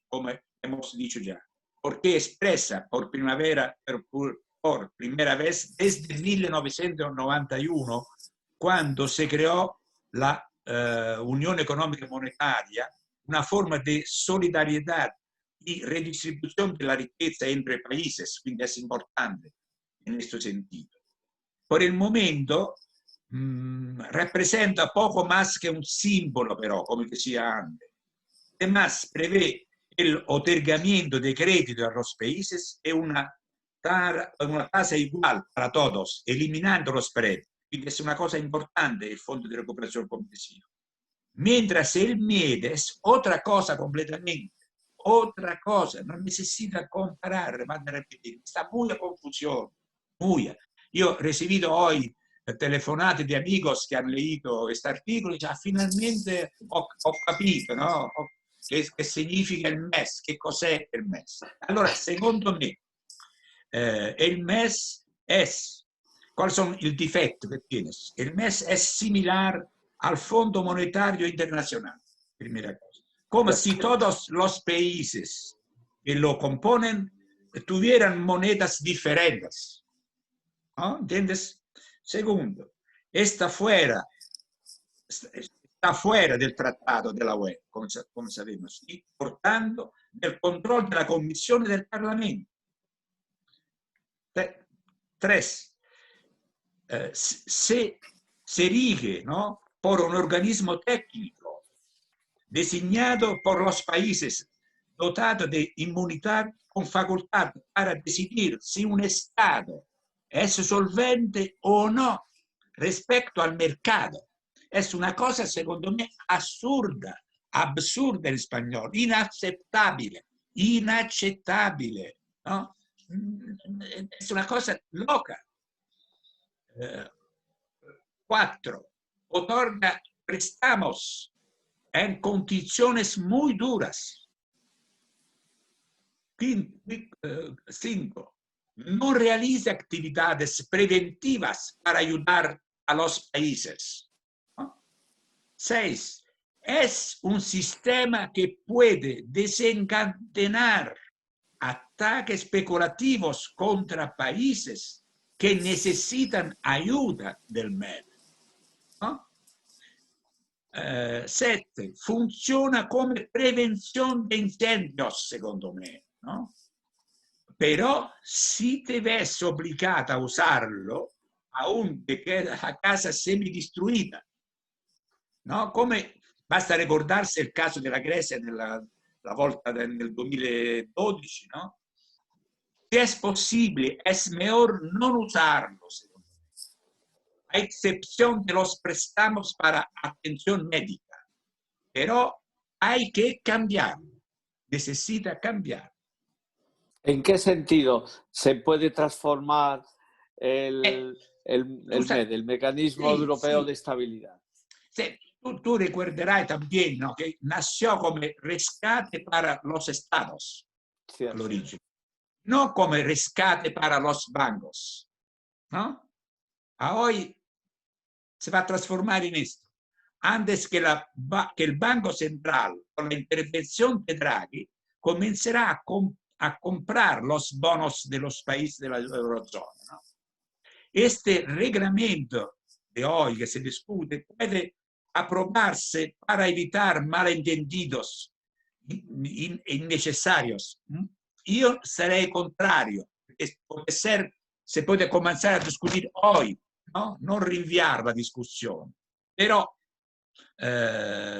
como hemos dicho ya, porque expresa por primera vez desde 1991, cuando se creó la Unión Económica y Monetaria, una forma de solidaridad y redistribución de la riqueza entre países, quindi es importante en este sentido. Por el momento, representa poco más que un símbolo, pero, como decía antes. Además, prevé el otorgamiento de crédito a los países es una tasa igual para todos, eliminando los spread. Quindi es una cosa importante el Fondo de Recuperación, como decía. Mientras el MEDE es otra cosa completamente, otra cosa, no necesita comparar, manda a repetir, está muy a confusión, muy. Yo he recibido hoy telefonate di amigos che hanno letto questo articolo e dice, finalmente ho capito, no? Che significa il MES, che cos'è il MES. Allora, secondo me, il MES es, ¿cuáles son el defecto que tienes? El MES es similar al Fondo Monetario Internacional, primera cosa. Como si todos los países que lo componen tuvieran monedas diferentes. ¿No? ¿Entiendes? Segundo, está fuera del tratado de la UE, como sabemos, y por tanto del control de la Comisión y del Parlamento. Tres, se rige, ¿no?, por un organismo técnico designado por los países, dotado de inmunidad con facultad para decidir si un Estado es solvente o no respecto al mercado. Es una cosa, secondo me, absurda en español, inaccettabile, ¿no? Es una cosa loca. 4. Otorga préstamos en condiciones muy duras. 5. No realiza actividades preventivas para ayudar a los países. 6. Es un sistema que puede desencadenar ataques especulativos contra países que necesitan ayuda del MED. 7. Funciona como prevención de incendios, secondo me, ¿no? Pero si te ves obligada a usarlo, aún te queda la casa semidestruida, ¿no? Come basta ricordarsi il caso della Grecia la volta del 2012, ¿no? Si es posible, es mejor no usarlo, secondo me, a excepción de los préstamos para atención médica. Pero hay que cambiarlo, necesita cambiar. ¿En qué sentido se puede transformar el MED, el Mecanismo Europeo de Estabilidad? Sí, tú recordarás también, ¿no?, que nació como rescate para los estados al origen, no como rescate para los bancos, ¿no? A hoy se va a transformar en esto. Antes que el Banco Central, con la intervención de Draghi, comenzará a comprar los bonos de los países de la eurozona, ¿no? Este reglamento de hoy que se discute puede aprobarse para evitar malentendidos innecesarios. Yo seré contrario. Se puede comenzar a discutir hoy, ¿no? No rinviar la discusión. Pero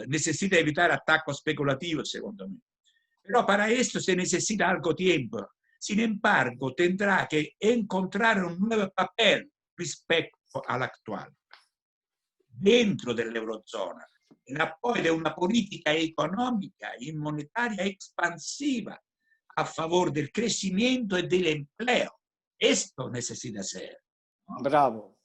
necesita evitar ataques especulativos, secondo me. Pero para esto se necesita algo tiempo. Sin embargo, tendrá que encontrar un nuevo papel respecto al actual. Dentro dell'Eurozona, el apoyo de una política económica y monetaria expansiva a favor del crecimiento y del empleo. Esto necesita ser, ¿no? Bravo.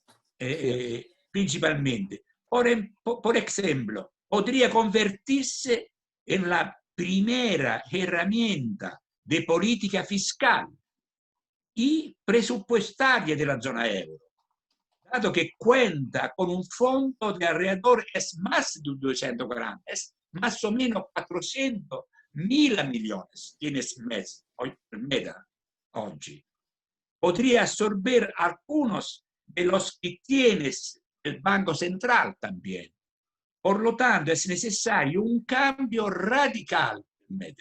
Principalmente. Por ejemplo, podría convertirse en la primera herramienta de política fiscal y presupuestaria de la zona euro, dado que cuenta con un fondo de alrededor, es más de 240, es más o menos 400.000 millones tiene MED oggi. Podría absorber algunos de los que tiene el Banco Central también. Por lo tanto, es necesario un cambio radical del MED.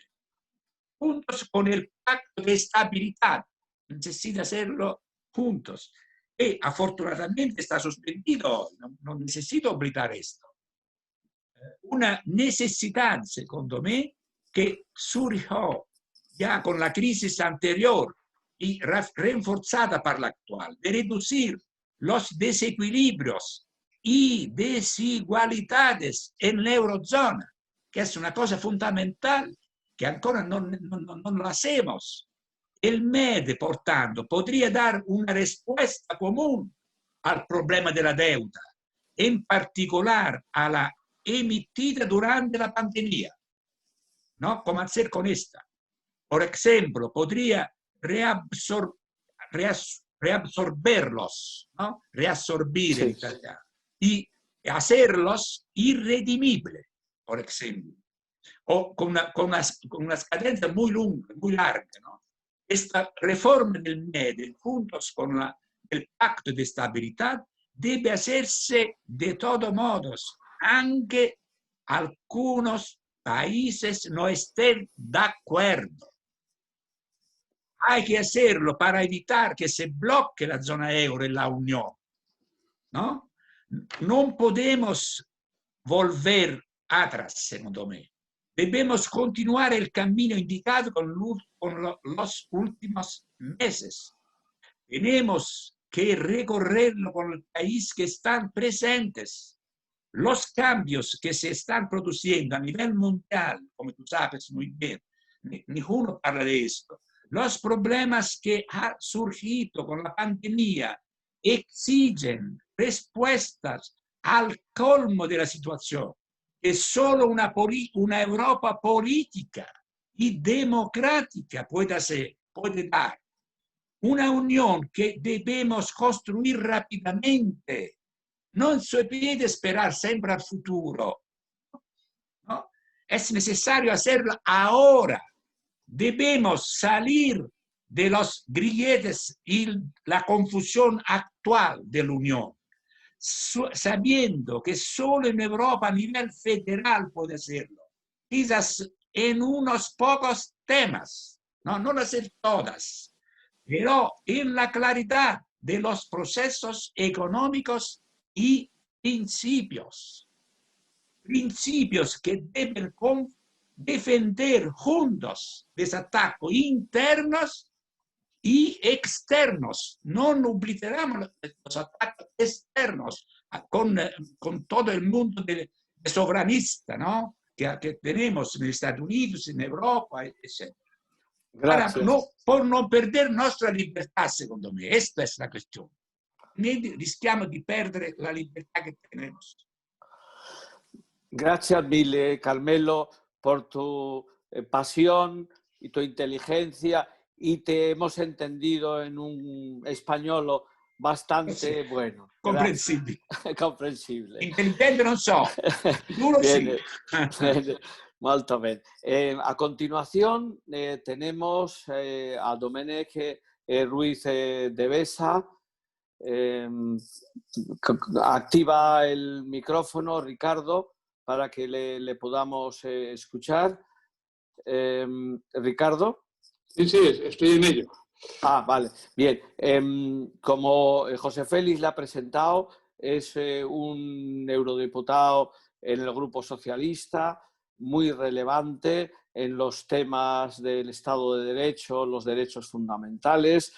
Juntos con el Pacto de Estabilidad, necesita hacerlo juntos. Y afortunadamente está suspendido hoy, no necesito olvidar esto. Una necesidad, secondo me, que surgió ya con la crisis anterior y reforzada para la actual, de reducir los desequilibrios y desigualdades en la eurozona, que es una cosa fundamental que ancora no lo hacemos. El MED, por tanto, podría dar una respuesta común al problema de la deuda, en particular a la emitida durante la pandemia, ¿no? ¿Cómo hacer con esta? Por ejemplo, podría reabsorberlos, ¿no? Reabsorbir en italiano, y hacerlos irredimibles, por ejemplo, o con unas cadencias muy largas, ¿no? esta reforma del MED, juntos con el Pacto de Estabilidad, debe hacerse de todos modos, aunque algunos países no estén de acuerdo. Hay que hacerlo para evitar que se bloque la zona euro y la Unión, ¿no? No podemos volver atrás, secondo me. Debemos continuar el camino indicado con los últimos meses. Tenemos que recorrerlo con el país que están presentes. Los cambios que se están produciendo a nivel mundial, como tú sabes muy bien, ninguno habla de esto. Los problemas que han surgido con la pandemia exigen respuestas al colmo de la situación que solo una Europa política y democrática puede dar. Una unión que debemos construir rápidamente. No se puede esperar siempre al futuro, ¿no? Es necesario hacerlo ahora. Debemos salir de los grilletes y la confusión actual de la Unión, sabiendo que solo en Europa a nivel federal puede hacerlo. Quizás en unos pocos temas, no las hacer todas, pero en la claridad de los procesos económicos y principios que deben defender juntos desataques internos y externos. No olvidemos los ataques externos con todo el mundo de soberanista, ¿no? que tenemos en Estados Unidos, en Europa, etc. Por no perder nuestra libertad, secondo me. Esta es la cuestión. Rischiamo di perdere la libertà che tenemos. Gracias mille, Carmelo, por tu pasión y tu inteligencia, y te hemos entendido en un español bastante bueno. Comprensible. Comprensible. Inteligente non so, duro sí. Molto bene. A continuación tenemos a Domènec Ruiz de Besa. Activa el micrófono, Ricardo, para que le podamos escuchar. Ricardo. Sí, estoy en ello. Ah, vale. Bien. Como José Félix le ha presentado, es un eurodiputado en el Grupo Socialista, muy relevante en los temas del Estado de Derecho, los derechos fundamentales.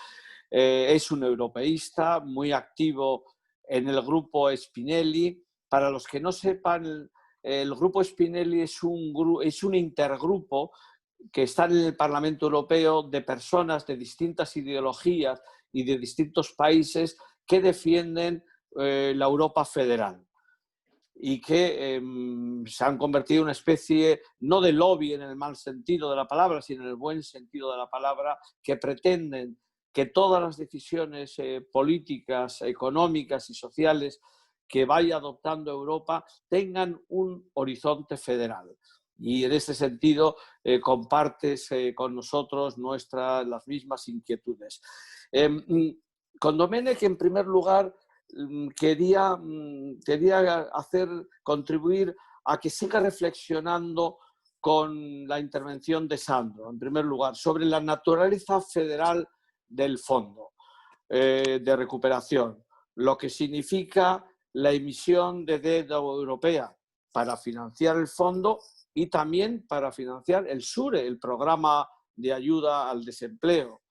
Es un europeísta muy activo en el Grupo Spinelli. Para los que no sepan, el Grupo Spinelli es un intergrupo que está en el Parlamento Europeo de personas de distintas ideologías y de distintos países que defienden la Europa federal y que se han convertido en una especie, no de lobby en el mal sentido de la palabra, sino en el buen sentido de la palabra, que pretenden que todas las decisiones políticas, económicas y sociales que vaya adoptando Europa tengan un horizonte federal. Y en este sentido compartes con nosotros las mismas inquietudes. Con Domènec, en primer lugar, quería contribuir a que siga reflexionando con la intervención de Sandro, en primer lugar, sobre la naturaleza federal del fondo de recuperación, lo que significa la emisión de deuda europea para financiar el fondo y también para financiar el SURE, el programa de ayuda al desempleo.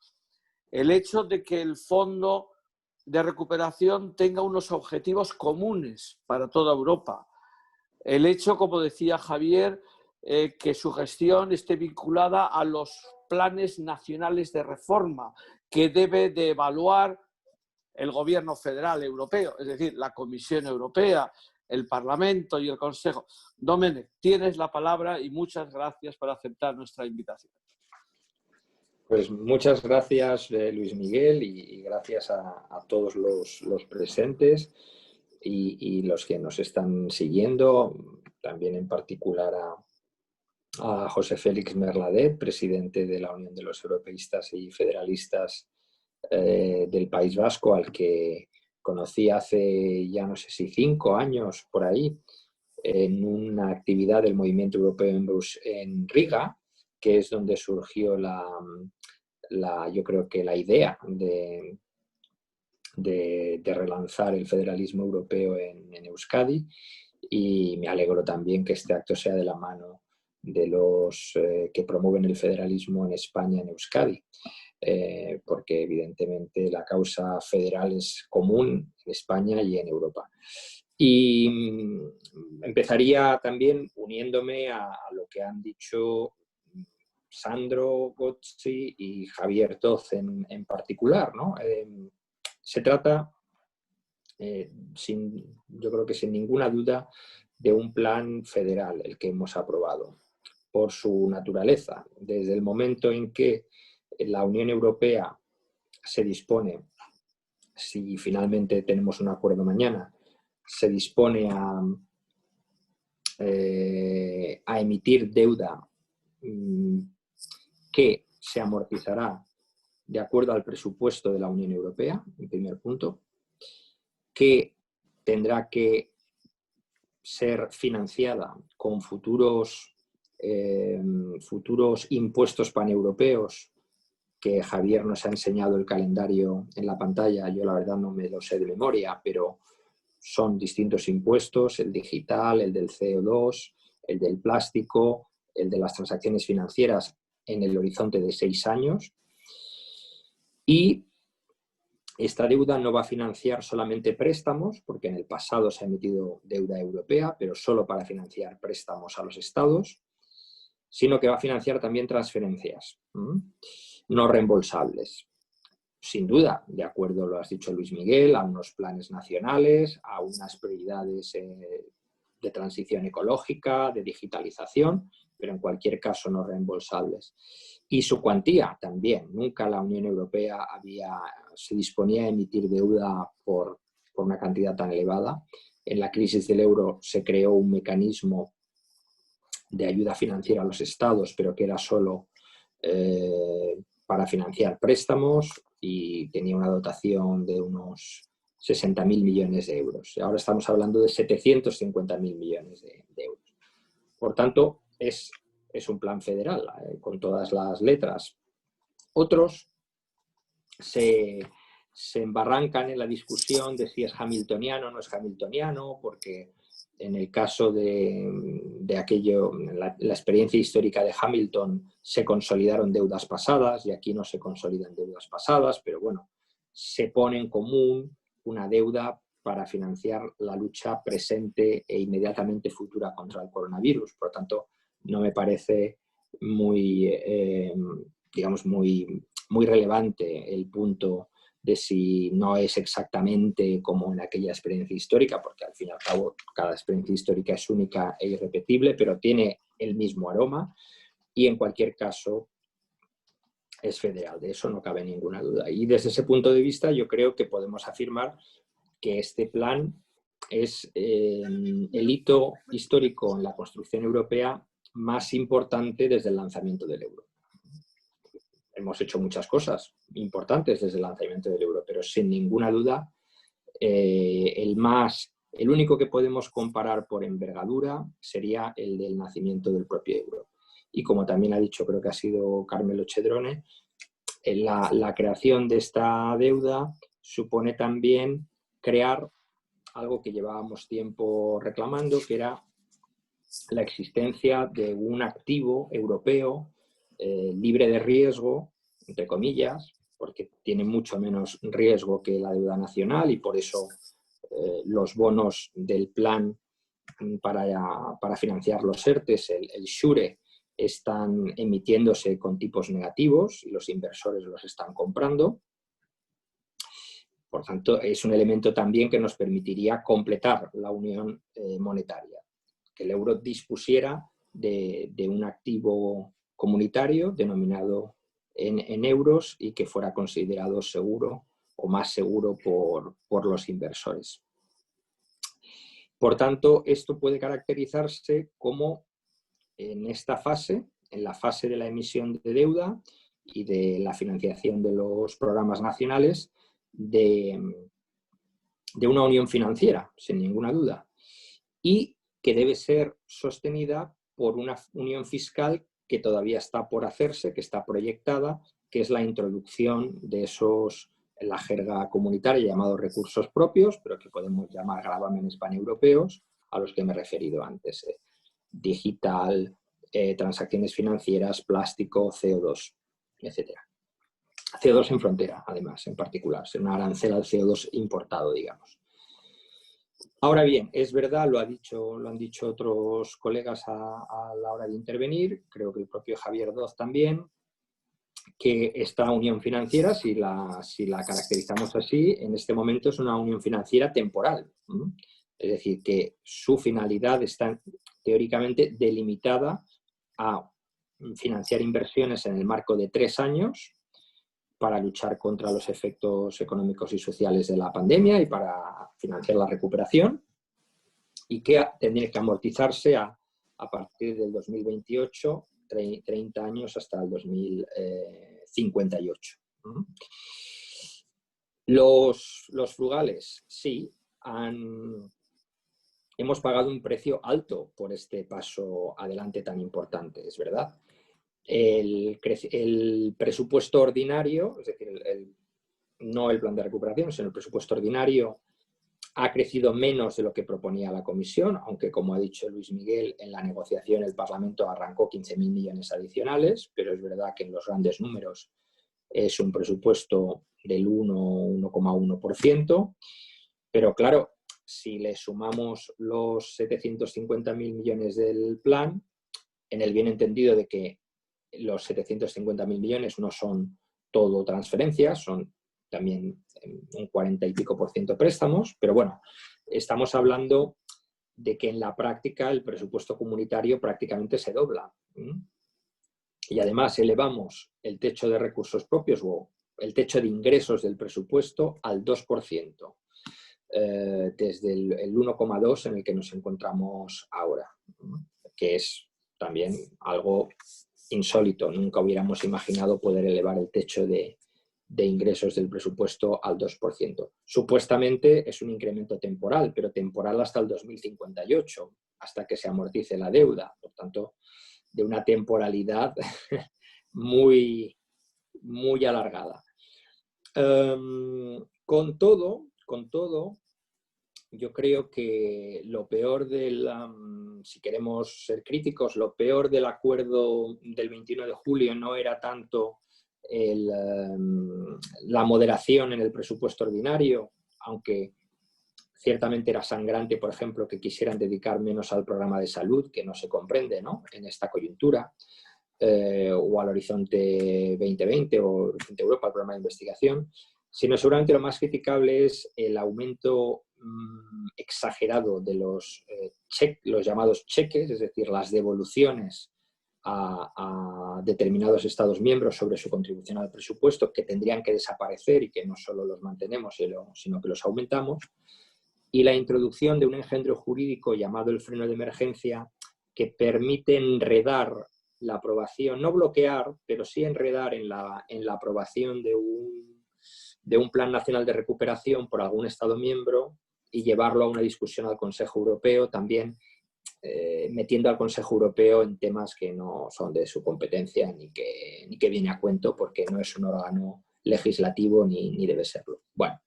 El hecho de que el fondo de recuperación tenga unos objetivos comunes para toda Europa. El hecho, como decía Javier, que su gestión esté vinculada a los planes nacionales de reforma que debe de evaluar el gobierno federal europeo, es decir, la Comisión Europea, el Parlamento y el Consejo. Domènec, tienes la palabra y muchas gracias por aceptar nuestra invitación. Pues muchas gracias, Luis Miguel, y gracias a todos los presentes y los que nos están siguiendo, también en particular a José Félix Merladet, presidente de la Unión de los Europeístas y Federalistas del País Vasco, al que conocí hace ya no sé si 5 años por ahí, en una actividad del Movimiento Europeo en Riga, que es donde surgió yo creo que la idea de relanzar el federalismo europeo en Euskadi, y me alegro también que este acto sea de la mano de los que promueven el federalismo en España, en Euskadi, porque evidentemente la causa federal es común en España y en Europa. Y empezaría también uniéndome a lo que han dicho Sandro Gozzi y Javier Toz en particular, ¿no? Se trata, yo creo que sin ninguna duda, de un plan federal el que hemos aprobado, por su naturaleza. Desde el momento en que la Unión Europea se dispone, si finalmente tenemos un acuerdo mañana, se dispone a emitir deuda que se amortizará de acuerdo al presupuesto de la Unión Europea, en primer punto, que tendrá que ser financiada con futuros impuestos paneuropeos, que Javier nos ha enseñado el calendario en la pantalla. Yo la verdad no me lo sé de memoria, pero son distintos impuestos: el digital, el del CO2, el del plástico, el de las transacciones financieras, en el horizonte de 6 años. Y esta deuda no va a financiar solamente préstamos, porque en el pasado se ha emitido deuda europea, pero solo para financiar préstamos a los estados, sino que va a financiar también transferencias no reembolsables. Sin duda, de acuerdo, lo has dicho Luis Miguel, a unos planes nacionales, a unas prioridades de transición ecológica, de digitalización, pero en cualquier caso no reembolsables. Y su cuantía también. Nunca la Unión Europea se disponía a emitir deuda por una cantidad tan elevada. En la crisis del euro se creó un mecanismo de ayuda financiera a los estados, pero que era solo para financiar préstamos, y tenía una dotación de unos 60.000 millones de euros. Ahora estamos hablando de 750.000 millones de euros. Por tanto, es un plan federal, con todas las letras. Otros se embarrancan en la discusión de si es hamiltoniano o no es hamiltoniano, porque en el caso de aquello, la experiencia histórica de Hamilton, se consolidaron deudas pasadas, y aquí no se consolidan deudas pasadas, pero bueno, se pone en común una deuda para financiar la lucha presente e inmediatamente futura contra el coronavirus. Por lo tanto, no me parece muy relevante el punto de si no es exactamente como en aquella experiencia histórica, porque al fin y al cabo cada experiencia histórica es única e irrepetible, pero tiene el mismo aroma, y en cualquier caso es federal, de eso no cabe ninguna duda. Y desde ese punto de vista yo creo que podemos afirmar que este plan es el hito histórico en la construcción europea más importante desde el lanzamiento del euro. Hemos hecho muchas cosas importantes desde el lanzamiento del euro, pero sin ninguna duda el único que podemos comparar por envergadura sería el del nacimiento del propio euro. Y como también ha dicho, creo que ha sido Carmelo Cedrone, la creación de esta deuda supone también crear algo que llevábamos tiempo reclamando, que era la existencia de un activo europeo libre de riesgo, entre comillas, porque tiene mucho menos riesgo que la deuda nacional, y por eso los bonos del plan para financiar los ERTEs, el SURE, están emitiéndose con tipos negativos y los inversores los están comprando. Por tanto, es un elemento también que nos permitiría completar la unión monetaria, que el euro dispusiera de un activo comunitario denominado en euros y que fuera considerado seguro o más seguro por los inversores. Por tanto, esto puede caracterizarse como en esta fase, en la fase de la emisión de deuda y de la financiación de los programas nacionales de una unión financiera, sin ninguna duda, y que debe ser sostenida por una unión fiscal que todavía está por hacerse, que está proyectada, que es la introducción de esos, en la jerga comunitaria, llamados recursos propios, pero que podemos llamar gravámenes paneuropeos, a los que me he referido antes. Digital, transacciones financieras, plástico, CO2, etc. CO2 en frontera, además, en particular. Es una arancel al CO2 importado, digamos. Ahora bien, es verdad, lo han dicho otros colegas a la hora de intervenir, creo que el propio Javier Doz también, que esta unión financiera, si la caracterizamos así, en este momento es una unión financiera temporal. Es decir, que su finalidad está teóricamente delimitada a financiar inversiones en el marco de 3 años para luchar contra los efectos económicos y sociales de la pandemia y para financiar la recuperación, y que tendría que amortizarse a partir del 2028, 30 años hasta el 2058. Los frugales, sí, hemos pagado un precio alto por este paso adelante tan importante, es verdad. El presupuesto ordinario, es decir, no el plan de recuperación, sino el presupuesto ordinario, ha crecido menos de lo que proponía la Comisión, aunque, como ha dicho Luis Miguel, en la negociación el Parlamento arrancó 15.000 millones adicionales, pero es verdad que en los grandes números es un presupuesto del 1,1%, pero claro, si le sumamos los 750.000 millones del plan, en el bien entendido de que los 750.000 millones no son todo transferencias, son también un 40 y pico % préstamos, pero bueno, estamos hablando de que en la práctica el presupuesto comunitario prácticamente se dobla. Y además elevamos el techo de recursos propios o el techo de ingresos del presupuesto al 2%, desde el 1,2 en el que nos encontramos ahora, que es también algo insólito. Nunca hubiéramos imaginado poder elevar el techo de ingresos del presupuesto al 2%. Supuestamente es un incremento temporal, pero temporal hasta el 2058, hasta que se amortice la deuda. Por tanto, de una temporalidad muy, muy alargada. Con todo, yo creo que lo peor si queremos ser críticos, lo peor del acuerdo del 21 de julio no era tanto la moderación en el presupuesto ordinario, aunque ciertamente era sangrante, por ejemplo, que quisieran dedicar menos al programa de salud, que no se comprende, ¿no?, en esta coyuntura, o al Horizonte 2020 o Horizonte Europa, el programa de investigación, sino seguramente lo más criticable es el aumento exagerado de los llamados cheques, es decir, las devoluciones a determinados Estados miembros sobre su contribución al presupuesto, que tendrían que desaparecer y que no solo los mantenemos, sino que los aumentamos, y la introducción de un engendro jurídico llamado el freno de emergencia, que permite enredar la aprobación, no bloquear, pero sí enredar en la aprobación de un Plan Nacional de Recuperación por algún Estado miembro y llevarlo a una discusión al Consejo Europeo, también metiendo al Consejo Europeo en temas que no son de su competencia ni que viene a cuento, porque no es un órgano legislativo ni debe serlo. Bueno,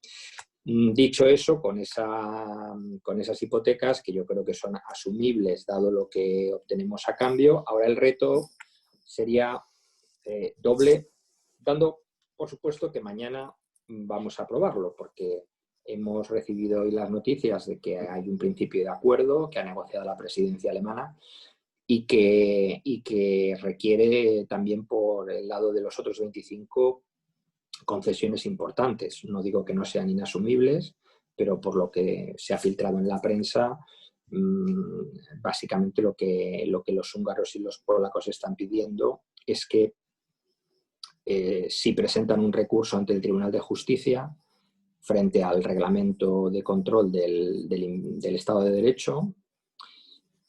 dicho eso, con esas hipotecas, que yo creo que son asumibles dado lo que obtenemos a cambio, ahora el reto sería doble, dando por supuesto que mañana vamos a aprobarlo, porque hemos recibido hoy las noticias de que hay un principio de acuerdo que ha negociado la presidencia alemana y que requiere también por el lado de los otros 25 concesiones importantes. No digo que no sean inasumibles, pero por lo que se ha filtrado en la prensa, básicamente lo que los húngaros y los polacos están pidiendo es que si presentan un recurso ante el Tribunal de Justicia frente al reglamento de control del Estado de Derecho,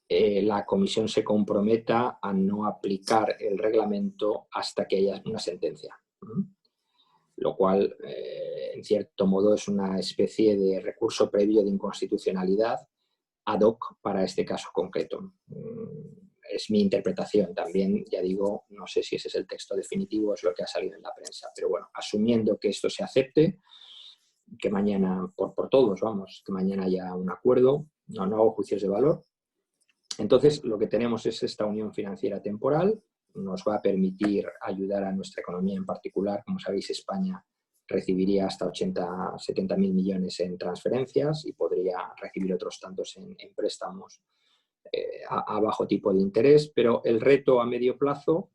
la Comisión se comprometa a no aplicar el reglamento hasta que haya una sentencia. Lo cual, en cierto modo, es una especie de recurso previo de inconstitucionalidad ad hoc para este caso concreto. Es mi interpretación también, ya digo, no sé si ese es el texto definitivo, es lo que ha salido en la prensa, pero bueno, asumiendo que esto se acepte, que mañana, por todos, vamos, que mañana haya un acuerdo, no hago juicios de valor. Entonces, lo que tenemos es esta unión financiera temporal, nos va a permitir ayudar a nuestra economía en particular. Como sabéis, España recibiría hasta 70.000 millones en transferencias y podría recibir otros tantos en préstamos a bajo tipo de interés, pero el reto a medio plazo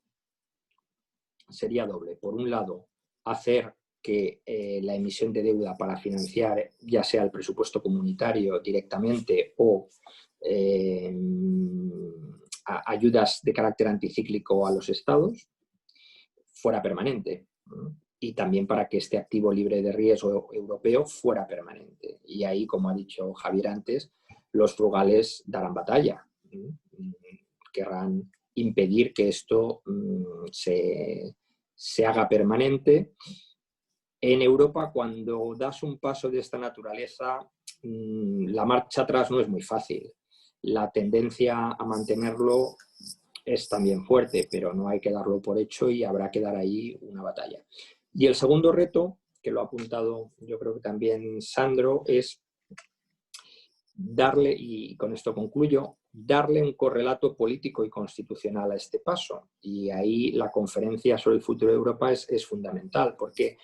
sería doble. Por un lado, hacer que la emisión de deuda para financiar ya sea el presupuesto comunitario directamente o ayudas de carácter anticíclico a los estados fuera permanente, y también para que este activo libre de riesgo europeo fuera permanente. Y ahí, como ha dicho Javier antes, los frugales darán batalla, querrán impedir que esto se haga permanente. En Europa, cuando das un paso de esta naturaleza, la marcha atrás no es muy fácil. La tendencia a mantenerlo es también fuerte, pero no hay que darlo por hecho y habrá que dar ahí una batalla. Y el segundo reto, que lo ha apuntado yo creo que también Sandro, es darle, y con esto concluyo, darle un correlato político y constitucional a este paso. Y ahí la conferencia sobre el futuro de Europa es fundamental, porque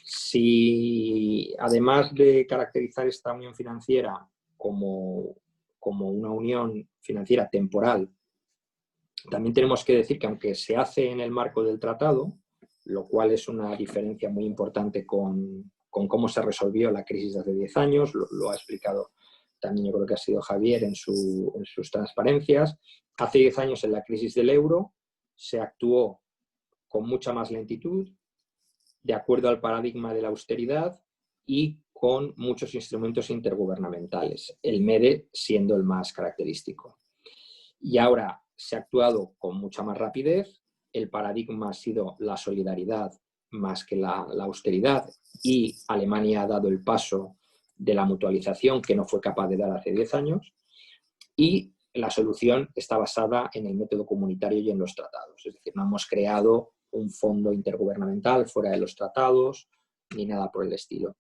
si además de caracterizar esta unión financiera como una unión financiera temporal, también tenemos que decir que aunque se hace en el marco del tratado, lo cual es una diferencia muy importante con cómo se resolvió la crisis de hace 10 años, lo ha explicado también yo creo que ha sido Javier en sus transparencias. Hace 10 años en la crisis del euro se actuó con mucha más lentitud, de acuerdo al paradigma de la austeridad y con muchos instrumentos intergubernamentales, el MEDE siendo el más característico. Y ahora se ha actuado con mucha más rapidez, el paradigma ha sido la solidaridad más que la austeridad, y Alemania ha dado el paso de la mutualización que no fue capaz de dar hace 10 años, y la solución está basada en el método comunitario y en los tratados. Es decir, no hemos creado un fondo intergubernamental fuera de los tratados ni nada por el estilo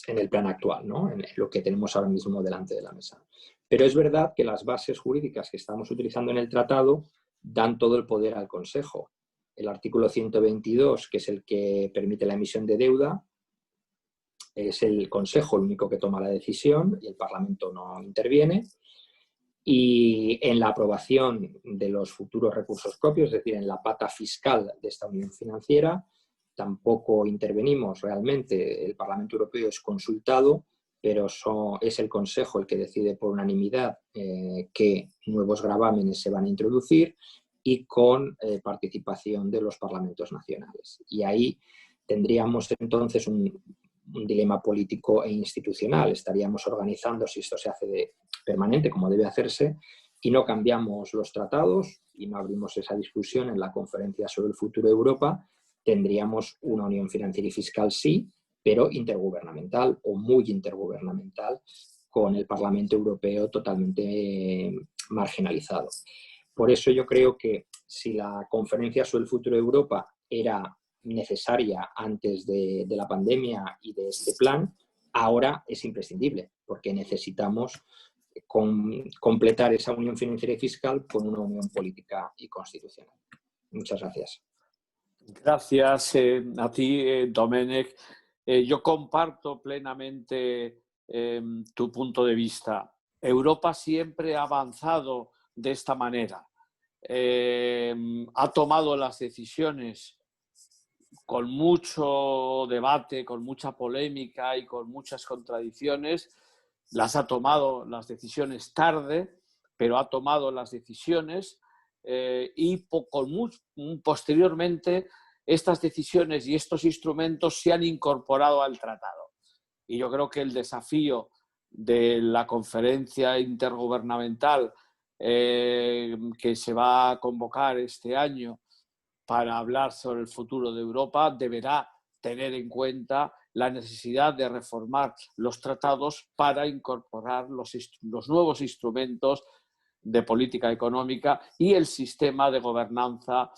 en el plan actual, ¿no? En lo que tenemos ahora mismo delante de la mesa. Pero es verdad que las bases jurídicas que estamos utilizando en el tratado dan todo el poder al Consejo. El artículo 122, que es el que permite la emisión de deuda, es el Consejo el único que toma la decisión y el Parlamento no interviene. Y en la aprobación de los futuros recursos propios, es decir, en la pata fiscal de esta unión financiera, tampoco intervenimos realmente. El Parlamento Europeo es consultado, pero es el Consejo el que decide por unanimidad qué nuevos gravámenes se van a introducir, y con participación de los parlamentos nacionales. Y ahí tendríamos entonces un dilema político e institucional. Estaríamos organizando, si esto se hace permanente, como debe hacerse, y no cambiamos los tratados y no abrimos esa discusión en la conferencia sobre el futuro de Europa, tendríamos una unión financiera y fiscal, sí, pero intergubernamental o muy intergubernamental, con el Parlamento Europeo totalmente marginalizado. Por eso yo creo que si la conferencia sobre el futuro de Europa era necesaria antes de la pandemia y de este plan, ahora es imprescindible, porque necesitamos completar esa unión financiera y fiscal con una unión política y constitucional. Muchas gracias. Gracias a ti, Domènech. Yo comparto plenamente tu punto de vista. Europa siempre ha avanzado de esta manera. Ha tomado las decisiones con mucho debate, con mucha polémica y con muchas contradicciones. Las ha tomado las decisiones tarde, pero ha tomado las decisiones y posteriormente estas decisiones y estos instrumentos se han incorporado al tratado. Y yo creo que el desafío de la conferencia intergubernamental que se va a convocar este año para hablar sobre el futuro de Europa, deberá tener en cuenta la necesidad de reformar los tratados para incorporar los nuevos instrumentos de política económica y el sistema de gobernanza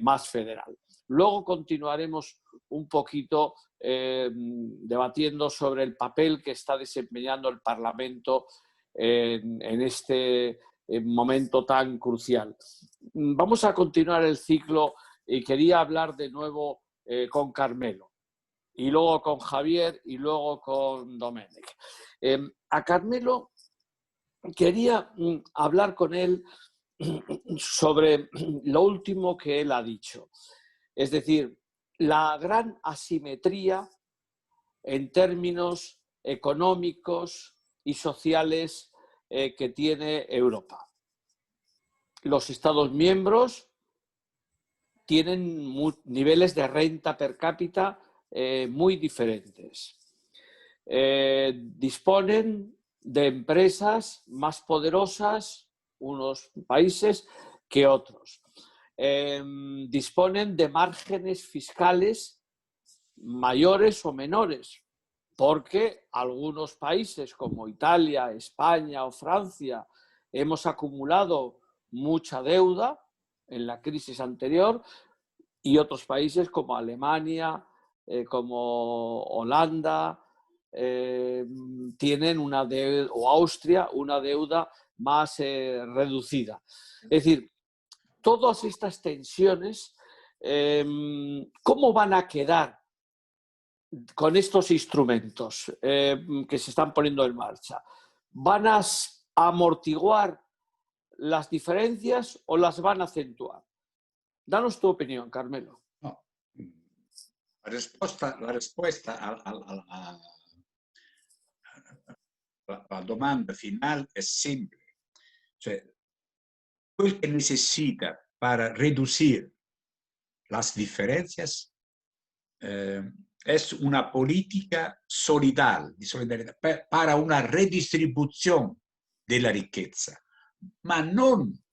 más federal. Luego continuaremos un poquito debatiendo sobre el papel que está desempeñando el Parlamento en este momento tan crucial. Vamos a continuar el ciclo y quería hablar de nuevo con Carmelo, y luego con Javier y luego con Domènec. A Carmelo quería hablar con él sobre lo último que él ha dicho, es decir, la gran asimetría en términos económicos y sociales que tiene Europa. Los Estados miembros tienen niveles de renta per cápita muy diferentes. Disponen de empresas más poderosas unos países que otros. Disponen de márgenes fiscales mayores o menores, porque algunos países como Italia, España o Francia hemos acumulado mucha deuda en la crisis anterior, y otros países como Alemania, como Holanda, tienen una deuda, o Austria, una deuda más reducida. Es decir, todas estas tensiones, ¿cómo van a quedar con estos instrumentos que se están poniendo en marcha? ¿Van a amortiguar las diferencias o las van a acentuar? Danos tu opinión, Carmelo. No. La risposta alla domanda finale è semplice. Cioè, quel que necesita para reducir las diferencias es una política di solidarietà para una redistribuzione della ricchezza, ma non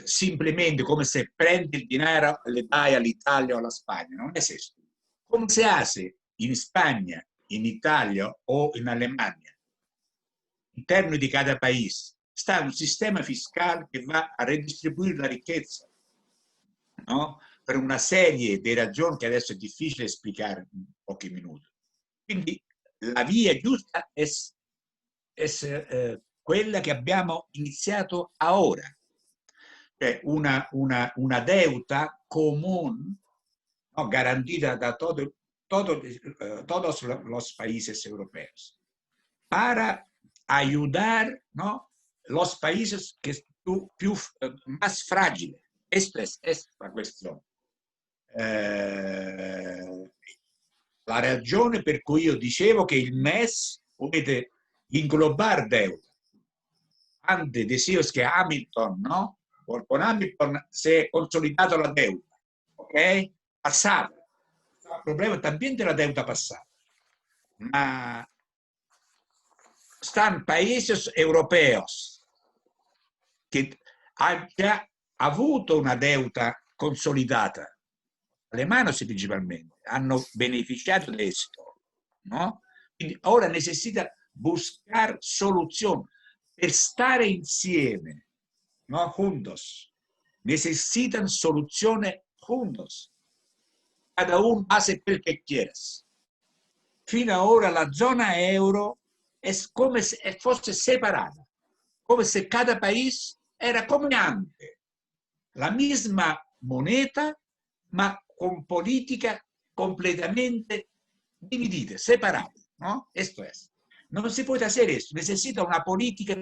simplemente come se prendi il dinero e le dai all'Italia o alla Spagna. Non es esto. Come se hace in Spagna, in Italia o in Alemania, interno di cada país, sta un sistema fiscale che va a redistribuire la ricchezza, no? Per una serie di ragioni che adesso è difficile spiegare in pochi minuti. Quindi la via giusta è quella che abbiamo iniziato ora, cioè una deuda común, ¿no? Garantita da todos los países europeos para ayudar, ¿no? Los países que más frágiles. Esta es la cuestione. La ragione per cui io dicevo che il MES puede inglobar deuda. Antes decías que Hamilton, ¿no? Con Hamilton se ha consolidado la deuda, ¿ok? Pasada. El problema también de la deuda pasada. Ma están países europeos che hanno già avuto una deuda consolidata, alemanes principalmente, hanno beneficiato di esto, ¿no? Quindi ora necesita buscar soluzioni per stare insieme, ¿no? Juntos. Necesitan soluciones juntos. Cada uno hace quel que quieres. Fino ahora la zona euro es come se fosse separata, come se cada país era come antes. La misma moneta, ma con política completamente dividida, separada, ¿no? Esto es. No se puede hacer esto. Necesita una política,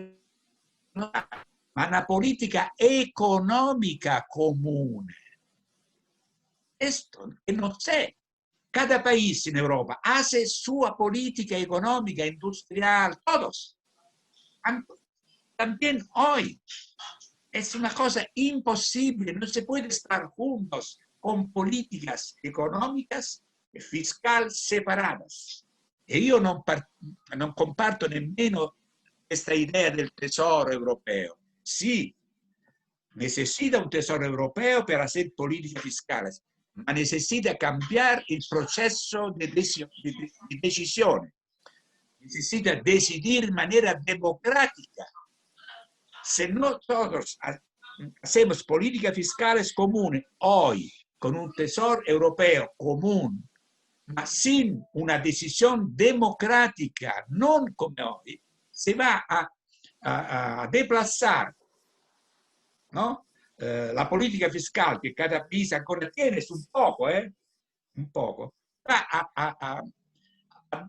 ma una política económica común. Esto que no sé. Cada país en Europa hace su política económica, industrial, todos. También hoy. Es una cosa imposible, no se puede estar juntos con políticas económicas e fiscali separadas. E io non comparto nemmeno esta idea del tesoro europeo. Sí, necesita un tesoro europeo para hacer políticas fiscales, ma necesita cambiar el proceso de decisión. Necesita decidir de manera democrática. Si no todos hacemos políticas fiscales comunes hoy, con un tesoro europeo común, ma sin una decisión democrática, no como hoy, se va a desplazar, ¿no? La política fiscal que cada país ancora tiene es un poco, va a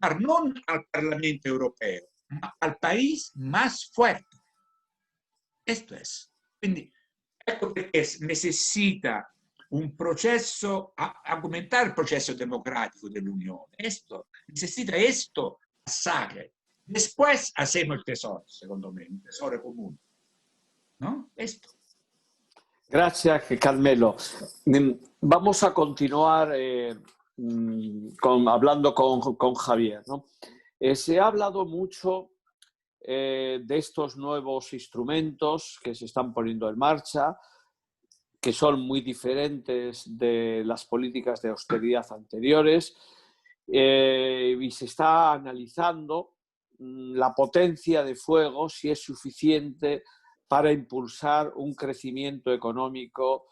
dar non al Parlamento europeo, ma al país más fuerte. Esto es. Quindi, ecco perché necessita un processo, aumentar il processo democrático dell'Unione. Necesita esto pasaje. Después hacemos el tesoro, secondo me, un tesoro comune. ¿No? Esto. Gracias, Carmelo. Vamos a continuar hablando con Javier, ¿no? Se ha hablado mucho de estos nuevos instrumentos que se están poniendo en marcha, que son muy diferentes de las políticas de austeridad anteriores, y se está analizando la potencia de fuego, si es suficiente para impulsar un crecimiento económico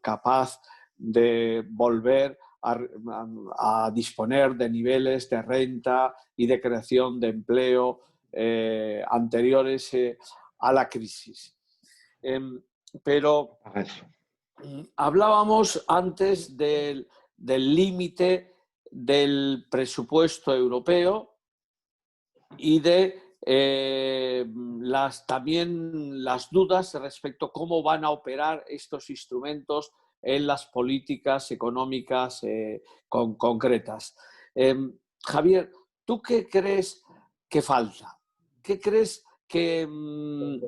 capaz de volver a disponer de niveles de renta y de creación de empleo anteriores a la crisis. Pero hablábamos antes del límite del presupuesto europeo y de también las dudas respecto a cómo van a operar estos instrumentos en las políticas económicas concretas. Javier, ¿tú qué crees que falta? ¿Qué crees que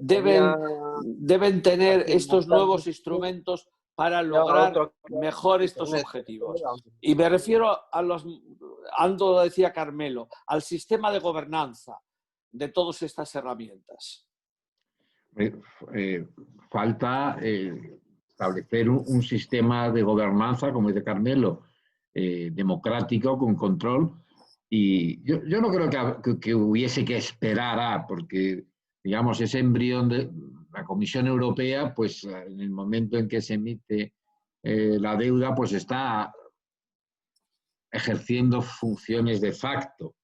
deben tener estos nuevos instrumentos para lograr mejor estos objetivos? Y me refiero Ando lo decía Carmelo, al sistema de gobernanza de todas estas herramientas. Falta establecer un sistema de gobernanza, como dice Carmelo, democrático, con control. Y yo no creo que hubiese que esperar porque, digamos, ese embrión de la Comisión Europea, pues en el momento en que se emite la deuda, pues está ejerciendo funciones de facto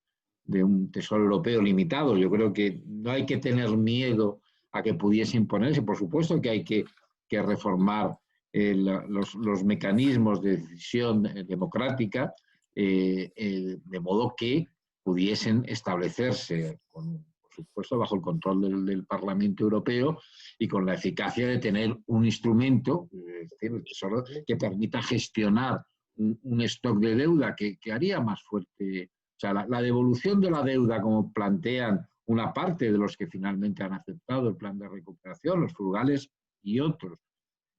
de un tesoro europeo limitado. Yo creo que no hay que tener miedo a que pudiese imponerse. Por supuesto que hay que reformar los mecanismos de decisión democrática de modo que pudiesen establecerse, por supuesto, bajo el control del Parlamento Europeo y con la eficacia de tener un instrumento, es decir, el Tesoro, que permita gestionar un stock de deuda que haría más fuerte. O sea, la devolución de la deuda, como plantean una parte de los que finalmente han aceptado el plan de recuperación, los frugales y otros,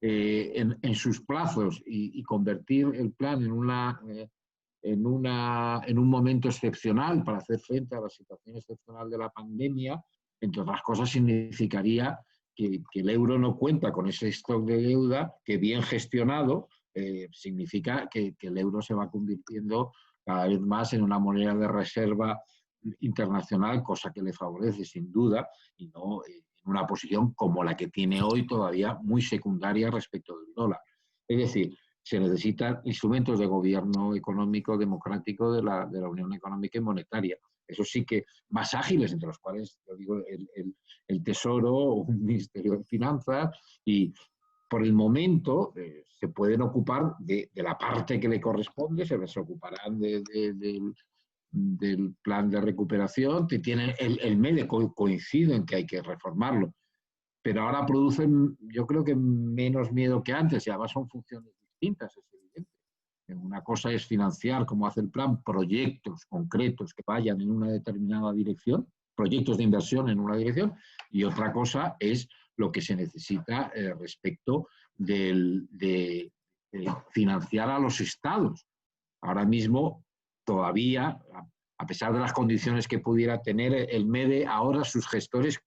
en sus plazos y convertir el plan en un momento excepcional para hacer frente a la situación excepcional de la pandemia, entre otras cosas, significaría que el euro no cuenta con ese stock de deuda que, bien gestionado, significa que el euro se va convirtiendo cada vez más en una moneda de reserva internacional, cosa que le favorece sin duda, y no en una posición como la que tiene hoy, todavía muy secundaria respecto del dólar. Es decir, se necesitan instrumentos de gobierno económico democrático de la Unión Económica y Monetaria. Eso sí, que más ágiles, entre los cuales, yo digo, el Tesoro o un Ministerio de Finanzas, y por el momento se pueden ocupar de la parte que le corresponde, se les ocuparán del plan de recuperación, que tiene el MEDE, coincido en que hay que reformarlo, pero ahora producen, yo creo que menos miedo que antes, y además son funciones distintas, es evidente. Una cosa es financiar, como hace el plan, proyectos concretos que vayan en una determinada dirección, proyectos de inversión en una dirección, y otra cosa es lo que se necesita respecto de financiar a los estados. Ahora mismo todavía a pesar de las condiciones que pudiera tener el MEDE, ahora sus gestores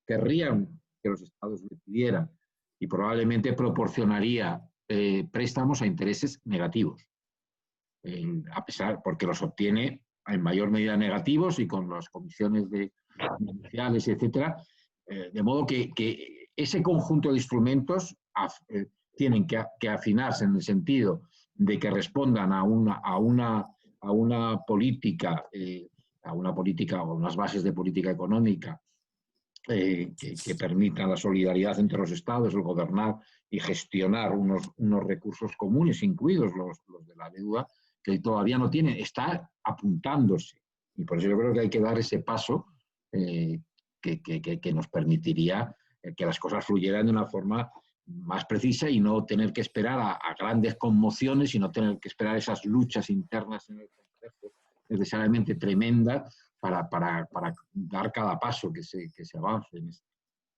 querrían que los estados le pidieran y probablemente proporcionaría préstamos a intereses negativos, a pesar, porque los obtiene en mayor medida negativos y con las comisiones iniciales, etcétera, de modo que ese conjunto de instrumentos tienen que afinarse en el sentido de que respondan a una política, o unas bases de política económica que permitan la solidaridad entre los estados, el gobernar y gestionar unos recursos comunes, incluidos los de la deuda, que todavía no tienen, está apuntándose. Y por eso yo creo que hay que dar ese paso que nos permitiría que las cosas fluyeran de una forma más precisa y no tener que esperar a grandes conmociones y no tener que esperar esas luchas internas en el Consejo necesariamente tremendas para dar cada paso que se avance en esto.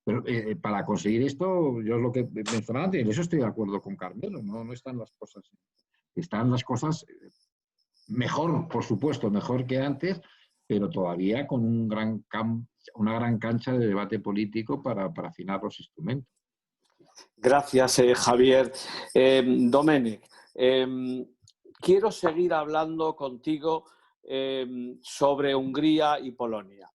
Pero para conseguir esto, yo es lo que mencionaba antes, en eso estoy de acuerdo con Carmelo, no están las cosas mejor, por supuesto, mejor que antes, pero todavía con una gran cancha de debate político para afinar los instrumentos. Gracias, Javier. Domènec, quiero seguir hablando contigo sobre Hungría y Polonia.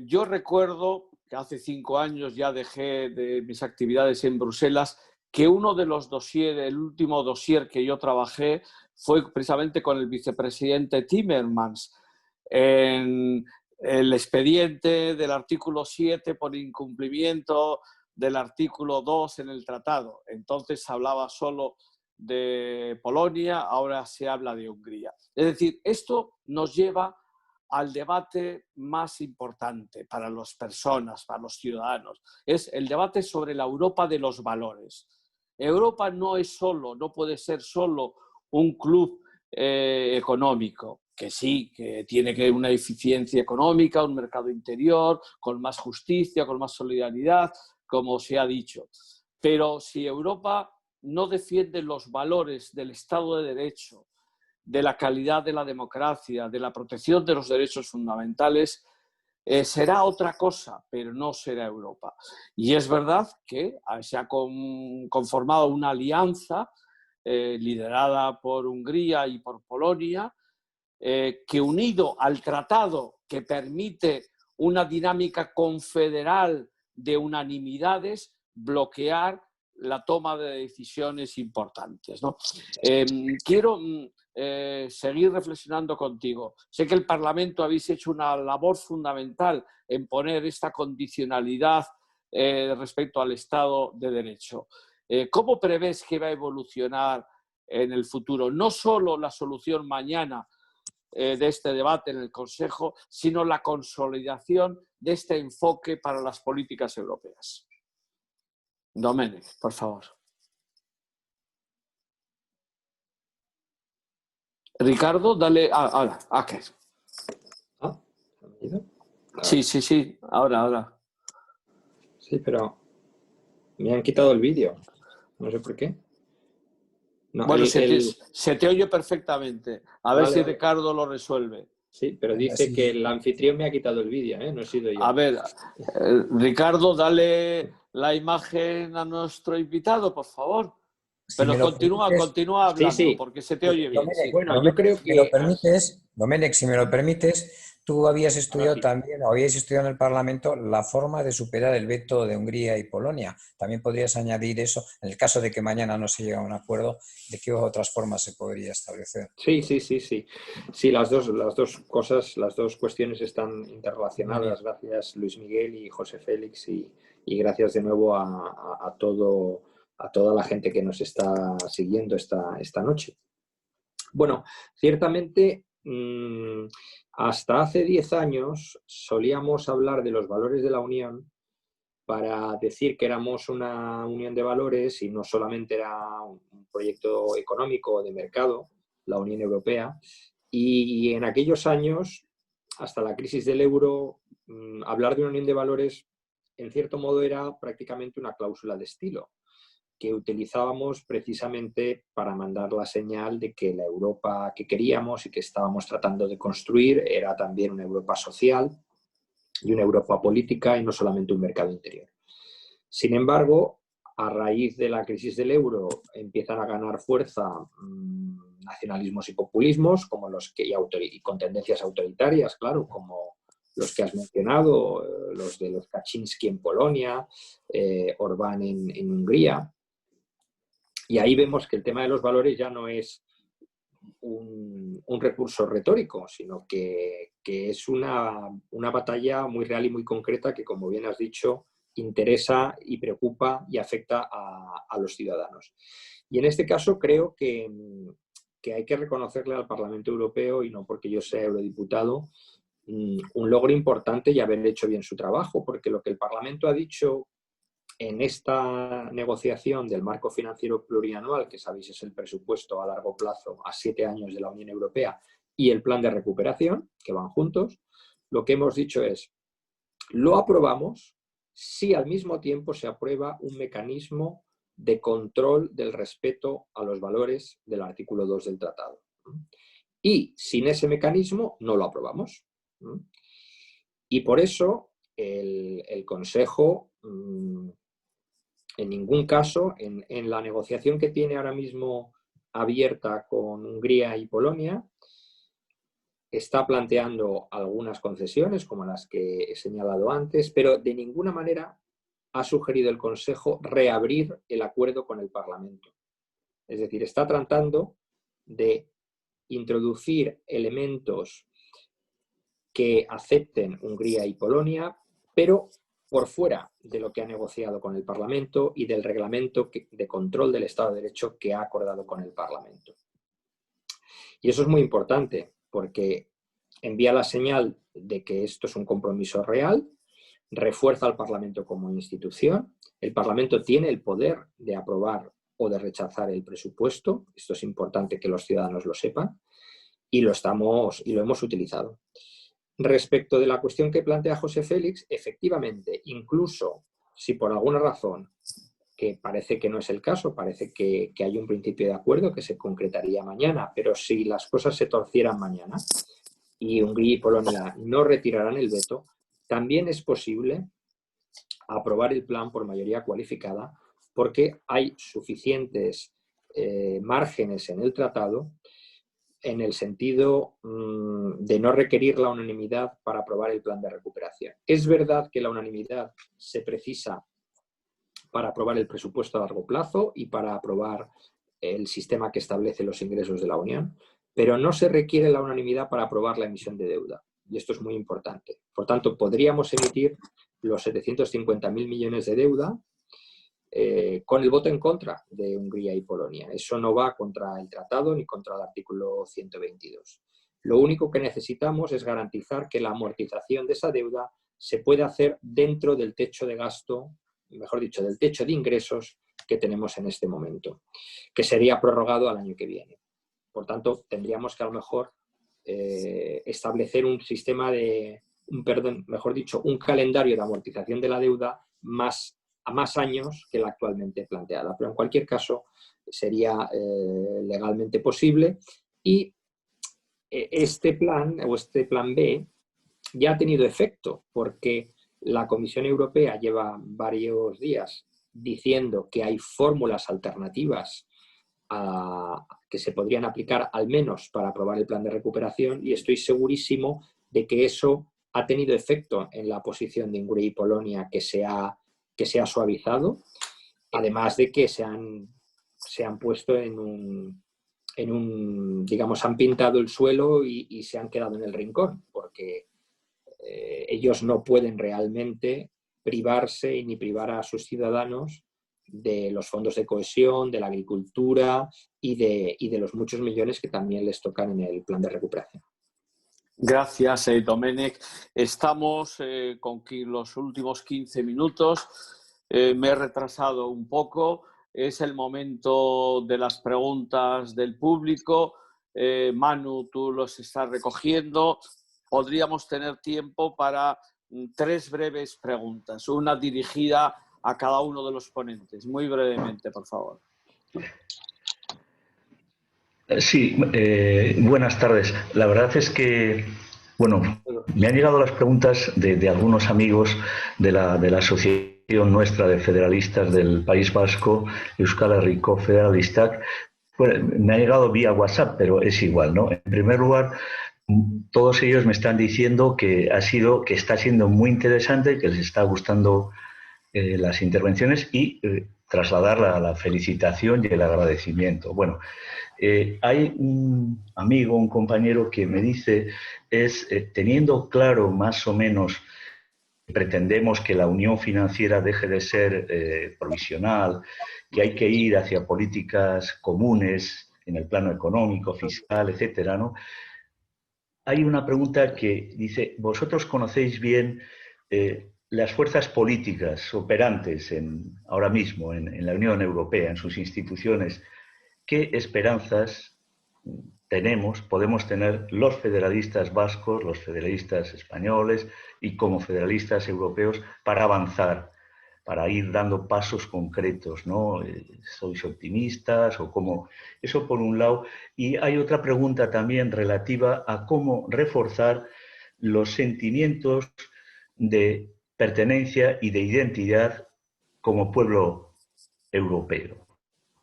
Yo recuerdo que hace 5 años ya dejé de mis actividades en Bruselas, que uno de los el último dossier que yo trabajé fue precisamente con el vicepresidente Timmermans en el expediente del artículo 7 por incumplimiento del artículo 2 en el tratado. Entonces hablaba solo de Polonia, ahora se habla de Hungría. Es decir, esto nos lleva al debate más importante para las personas, para los ciudadanos. Es el debate sobre la Europa de los valores. Europa no puede ser solo un club económico, que sí, que tiene que una eficiencia económica, un mercado interior, con más justicia, con más solidaridad, como se ha dicho. Pero si Europa no defiende los valores del Estado de Derecho, de la calidad de la democracia, de la protección de los derechos fundamentales, será otra cosa, pero no será Europa. Y es verdad que se ha conformado una alianza liderada por Hungría y por Polonia, que unido al tratado que permite una dinámica confederal de unanimidades, bloquear la toma de decisiones importantes, ¿no? Quiero seguir reflexionando contigo. Sé que el Parlamento habéis hecho una labor fundamental en poner esta condicionalidad respecto al Estado de Derecho. ¿Cómo prevés que va a evolucionar en el futuro? No solo la solución mañana de este debate en el Consejo, sino la consolidación de este enfoque para las políticas europeas. Domènec, por favor. Ricardo, dale. Ahora. ¿Qué? Sí. Ahora. Sí, pero me han quitado el vídeo. No sé por qué. No, bueno, se te oye perfectamente. A ver si Ricardo lo resuelve. Sí, pero dice que el anfitrión me ha quitado el vídeo, ¿eh? No he sido yo. A ver, Ricardo, dale la imagen a nuestro invitado, por favor. Pero continúa hablando, sí. Porque se te oye bien. Domènec, sí. Bueno, yo creo que... Domènec, si me lo permites, tú habías estudiado también, o habías estudiado en el Parlamento la forma de superar el veto de Hungría y Polonia. También podrías añadir eso, en el caso de que mañana no se llegue a un acuerdo, ¿de qué otras formas se podría establecer? Sí. Sí, las dos cosas, las dos cuestiones están interrelacionadas. Gracias Luis Miguel y José Félix y gracias de nuevo a toda la gente que nos está siguiendo esta noche. Bueno, ciertamente hasta hace 10 años solíamos hablar de los valores de la Unión para decir que éramos una unión de valores y no solamente era un proyecto económico o de mercado, la Unión Europea. Y en aquellos años, hasta la crisis del euro, hablar de una unión de valores, en cierto modo, era prácticamente una cláusula de estilo. que utilizábamos precisamente para mandar la señal de que la Europa que queríamos y que estábamos tratando de construir era también una Europa social y una Europa política y no solamente un mercado interior. Sin embargo, a raíz de la crisis del euro empiezan a ganar fuerza nacionalismos y populismos como los que, y con tendencias autoritarias, claro, como los que has mencionado, los de los Kaczynski en Polonia, Orbán en Hungría. Y ahí vemos que el tema de los valores ya no es un recurso retórico, sino que es una batalla muy real y muy concreta que, como bien has dicho, interesa y preocupa y afecta a los ciudadanos. Y en este caso creo que hay que reconocerle al Parlamento Europeo, y no porque yo sea eurodiputado, un logro importante y haber hecho bien su trabajo, porque lo que el Parlamento ha dicho en esta negociación del marco financiero plurianual, que sabéis es el presupuesto a largo plazo a 7 años de la Unión Europea, y el plan de recuperación, que van juntos, lo que hemos dicho es, lo aprobamos si al mismo tiempo se aprueba un mecanismo de control del respeto a los valores del artículo 2 del tratado. Y sin ese mecanismo no lo aprobamos. Y por eso el Consejo, en ningún caso, en la negociación que tiene ahora mismo abierta con Hungría y Polonia, está planteando algunas concesiones, como las que he señalado antes, pero de ninguna manera ha sugerido el Consejo reabrir el acuerdo con el Parlamento. Es decir, está tratando de introducir elementos que acepten Hungría y Polonia, pero por fuera de lo que ha negociado con el Parlamento y del reglamento de control del Estado de Derecho que ha acordado con el Parlamento. Y eso es muy importante, porque envía la señal de que esto es un compromiso real, refuerza al Parlamento como institución. El Parlamento tiene el poder de aprobar o de rechazar el presupuesto. Esto es importante que los ciudadanos lo sepan, y lo hemos utilizado. Respecto de la cuestión que plantea José Félix, efectivamente, incluso si por alguna razón, que parece que no es el caso, parece que hay un principio de acuerdo que se concretaría mañana, pero si las cosas se torcieran mañana y Hungría y Polonia no retiraran el veto, también es posible aprobar el plan por mayoría cualificada, porque hay suficientes márgenes en el tratado en el sentido de no requerir la unanimidad para aprobar el plan de recuperación. Es verdad que la unanimidad se precisa para aprobar el presupuesto a largo plazo y para aprobar el sistema que establece los ingresos de la Unión, pero no se requiere la unanimidad para aprobar la emisión de deuda. Y esto es muy importante. Por tanto, podríamos emitir los 750.000 millones de deuda con el voto en contra de Hungría y Polonia. Eso no va contra el tratado ni contra el artículo 122. Lo único que necesitamos es garantizar que la amortización de esa deuda se puede hacer dentro del techo de gasto, mejor dicho, del techo de ingresos que tenemos en este momento, que sería prorrogado al año que viene. Por tanto, tendríamos que a lo mejor establecer un sistema un calendario de amortización de la deuda a más años que la actualmente planteada. Pero en cualquier caso sería legalmente posible, y este plan B ya ha tenido efecto, porque la Comisión Europea lleva varios días diciendo que hay fórmulas alternativas que se podrían aplicar al menos para aprobar el plan de recuperación, y estoy segurísimo de que eso ha tenido efecto en la posición de Hungría y Polonia, que se ha suavizado, además de que se han puesto digamos, han pintado el suelo y se han quedado en el rincón, porque ellos no pueden realmente privarse ni privar a sus ciudadanos de los fondos de cohesión, de la agricultura y de los muchos millones que también les tocan en el plan de recuperación. Gracias, Domènech. Estamos con los últimos 15 minutos. Me he retrasado un poco. Es el momento de las preguntas del público. Manu, tú los estás recogiendo. Podríamos tener tiempo para 3 breves preguntas. Una dirigida a cada uno de los ponentes. Muy brevemente, por favor. Sí, buenas tardes. La verdad es que, bueno, me han llegado las preguntas de algunos amigos de la asociación nuestra de federalistas del País Vasco, Euskal Herriko Federalistak. Pues, me ha llegado vía WhatsApp, pero es igual, ¿no? En primer lugar, todos ellos me están diciendo que está siendo muy interesante, que les está gustando las intervenciones y trasladar la felicitación y el agradecimiento. Bueno, hay un amigo, un compañero que me dice, teniendo claro más o menos, pretendemos que la unión financiera deje de ser provisional, que hay que ir hacia políticas comunes en el plano económico, fiscal, etcétera, ¿no? Hay una pregunta que dice, ¿vosotros conocéis bien las fuerzas políticas operantes ahora mismo en la Unión Europea, en sus instituciones? ¿Qué esperanzas podemos tener los federalistas vascos, los federalistas españoles y como federalistas europeos para avanzar, para ir dando pasos concretos, ¿no? ¿Sois optimistas o cómo? Eso por un lado. Y hay otra pregunta también relativa a cómo reforzar los sentimientos de pertenencia y de identidad como pueblo europeo,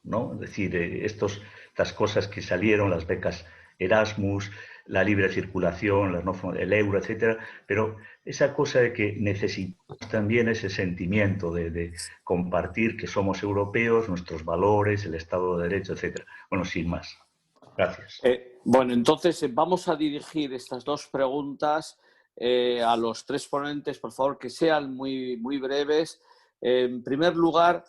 ¿no? Es decir, estas cosas que salieron, las becas Erasmus, la libre circulación, el euro, etcétera, pero esa cosa de que necesitamos también ese sentimiento de compartir que somos europeos, nuestros valores, el Estado de Derecho, etcétera. Bueno, sin más. Gracias. Bueno, entonces vamos a dirigir estas dos preguntas a los tres ponentes, por favor, que sean muy, muy breves. En primer lugar,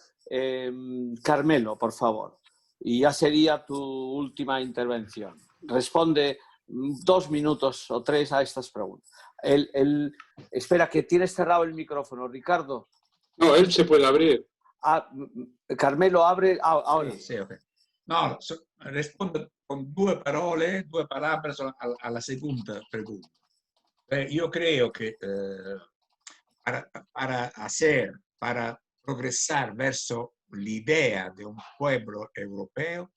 Carmelo, por favor. Y ya sería tu última intervención. Responde 2 minutos o 3 a estas preguntas. Espera, que tienes cerrado el micrófono, Ricardo. No, él se puede abrir. Carmelo, abre ahora. Sì, ok. No, rispondo con 2 parole, 2 palabras alla seconda pregunta. Yo creo que para progresar verso la idea de un pueblo europeo,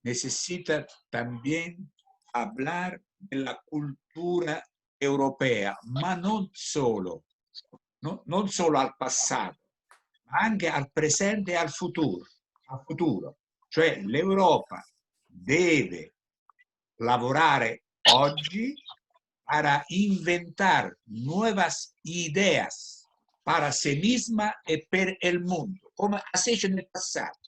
necesita también hablar de la cultura europea, ma non solo al passato, ma anche al presente e al futuro. Cioè l'Europa deve lavorare oggi para inventar nuevas ideas para sí misma y per el mundo, como has hecho en el pasado.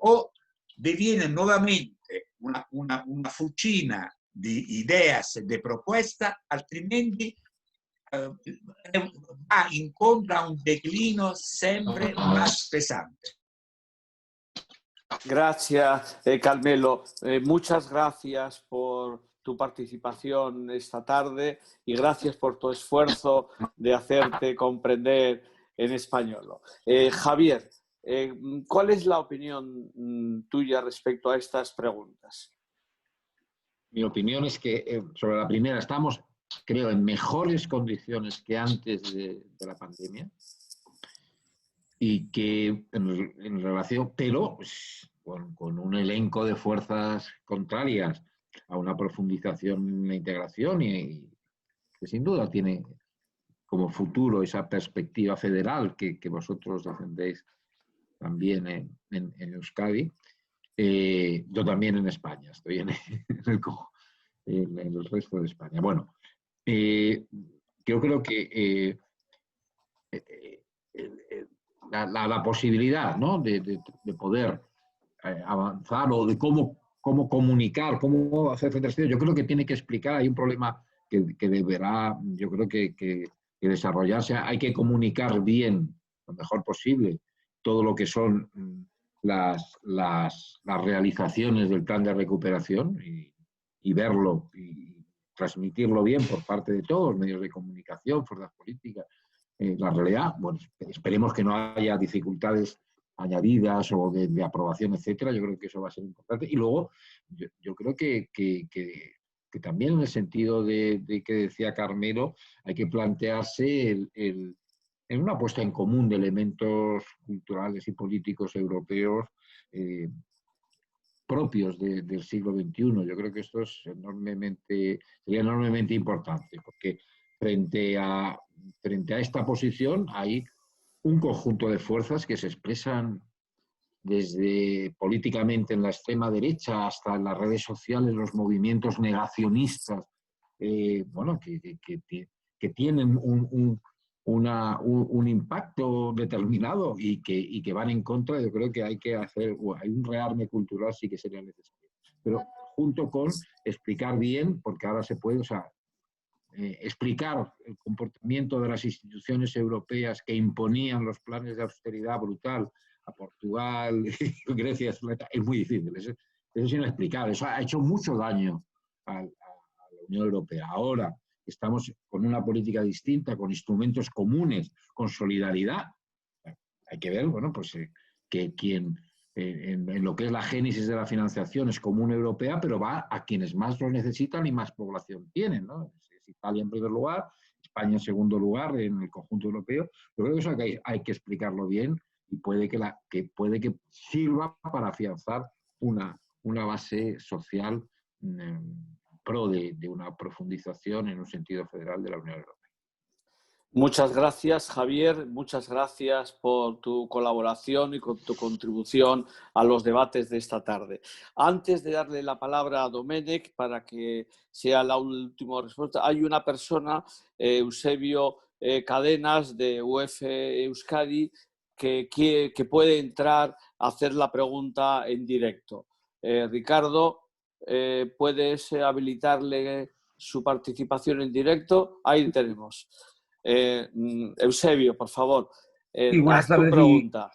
O diviene nuevamente una fucina di ideas e di propuestas, altrimenti va incontro a un declino sempre más pesante. Gracias, Carmelo. Muchas gracias por tu participación esta tarde y gracias por tu esfuerzo de hacerte comprender en español. Javier, ¿cuál es la opinión tuya respecto a estas preguntas? Mi opinión es que sobre la primera estamos, creo, en mejores condiciones que antes de la pandemia y que en relación, pero pues, con un elenco de fuerzas contrarias a una profundización en la integración y que sin duda tiene como futuro esa perspectiva federal que vosotros defendéis también en Euskadi. Yo también en España, estoy en el resto de España. Bueno, yo creo que la posibilidad, ¿no?, de poder avanzar o de cómo comunicar, cómo hacer federación, yo creo que tiene que explicar, hay un problema que deberá, yo creo que desarrollarse, hay que comunicar bien, lo mejor posible, todo lo que son las realizaciones del plan de recuperación y verlo y transmitirlo bien por parte de todos, medios de comunicación, fuerzas políticas. La realidad, bueno, esperemos que no haya dificultades añadidas o de aprobación, etcétera. Yo creo que eso va a ser importante. Y luego, yo creo que también en el sentido de que decía Carmelo, hay que plantearse el en una puesta en común de elementos culturales y políticos europeos propios del siglo XXI. Yo creo que esto es sería enormemente importante, porque frente a esta posición hay un conjunto de fuerzas que se expresan desde políticamente en la extrema derecha hasta en las redes sociales, los movimientos negacionistas, bueno, que tienen un impacto determinado y que van en contra. Yo creo que hay un rearme cultural, sí que sería necesario. Pero junto con explicar bien, porque ahora se puede, explicar el comportamiento de las instituciones europeas que imponían los planes de austeridad brutal a Portugal, Grecia, es muy difícil. Eso es inexplicable. Eso ha hecho mucho daño a la Unión Europea. Ahora estamos con una política distinta, con instrumentos comunes, con solidaridad. Hay que ver, bueno, pues que en lo que es la génesis de la financiación es común europea, pero va a quienes más lo necesitan y más población tienen, ¿no? Es Italia en primer lugar, España en segundo lugar en el conjunto europeo. Yo creo que eso hay que explicarlo bien y puede que sirva para afianzar una base social pro de una profundización en un sentido federal de la Unión Europea. Muchas gracias, Javier. Muchas gracias por tu colaboración y con tu contribución a los debates de esta tarde. Antes de darle la palabra a Domènec para que sea la última respuesta, hay una persona, Eusebio Cadenas, de UF Euskadi, que puede entrar a hacer la pregunta en directo. Ricardo, ¿puedes habilitarle su participación en directo? Ahí tenemos. Eusebio, por favor, buenas haz tu tardes pregunta.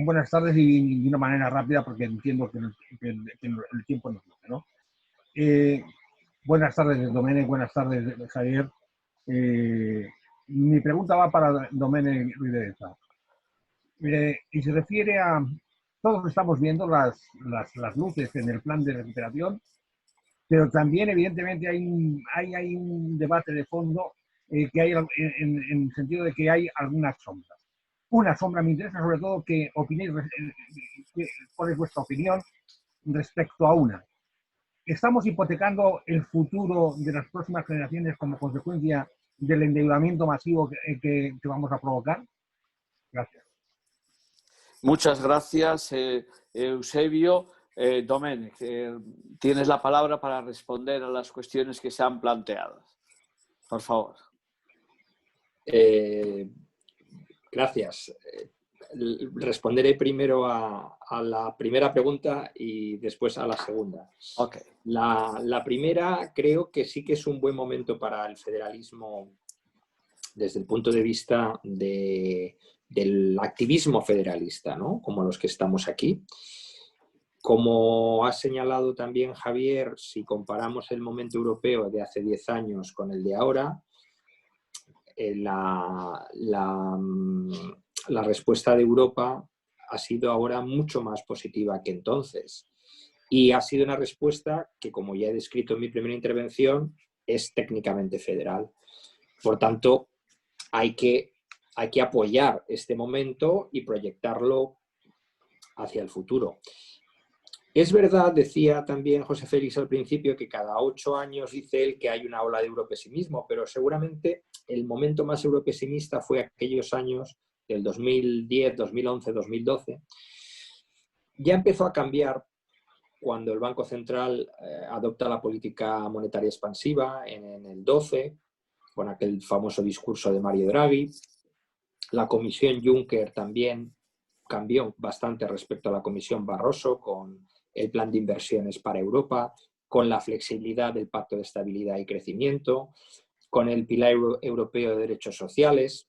Buenas tardes y de una manera rápida porque entiendo que el tiempo nos dice, ¿no? Buenas tardes, Domènec, buenas tardes, Javier. Mi pregunta va para Domènec Rivereza. Y se refiere a... Todos estamos viendo las luces en el plan de recuperación, pero también, evidentemente, hay un debate de fondo que hay en el sentido de que hay algunas sombras. Una sombra me interesa sobre todo que opinéis, cuál es vuestra opinión respecto a una. ¿Estamos hipotecando el futuro de las próximas generaciones como consecuencia del endeudamiento masivo que vamos a provocar? Gracias. Muchas gracias, Eusebio. Domènec, tienes la palabra para responder a las cuestiones que se han planteado. Por favor. Gracias. Responderé primero a la primera pregunta y después a la segunda. Okay. La primera creo que sí que es un buen momento para el federalismo desde el punto de vista del activismo federalista, ¿no? Como los que estamos aquí. Como ha señalado también Javier, si comparamos el momento europeo de hace 10 años con el de ahora, la respuesta de Europa ha sido ahora mucho más positiva que entonces. Y ha sido una respuesta que, como ya he descrito en mi primera intervención, es técnicamente federal. Por tanto, hay que apoyar este momento y proyectarlo hacia el futuro. Es verdad, decía también José Félix al principio, que cada 8 años dice él que hay una ola de europesimismo, pero seguramente el momento más europesimista fue aquellos años del 2010, 2011, 2012. Ya empezó a cambiar cuando el Banco Central adopta la política monetaria expansiva en el 12, con aquel famoso discurso de Mario Draghi. La Comisión Juncker también cambió bastante respecto a la Comisión Barroso, con el plan de inversiones para Europa, con la flexibilidad del Pacto de Estabilidad y Crecimiento, con el Pilar Europeo de Derechos Sociales,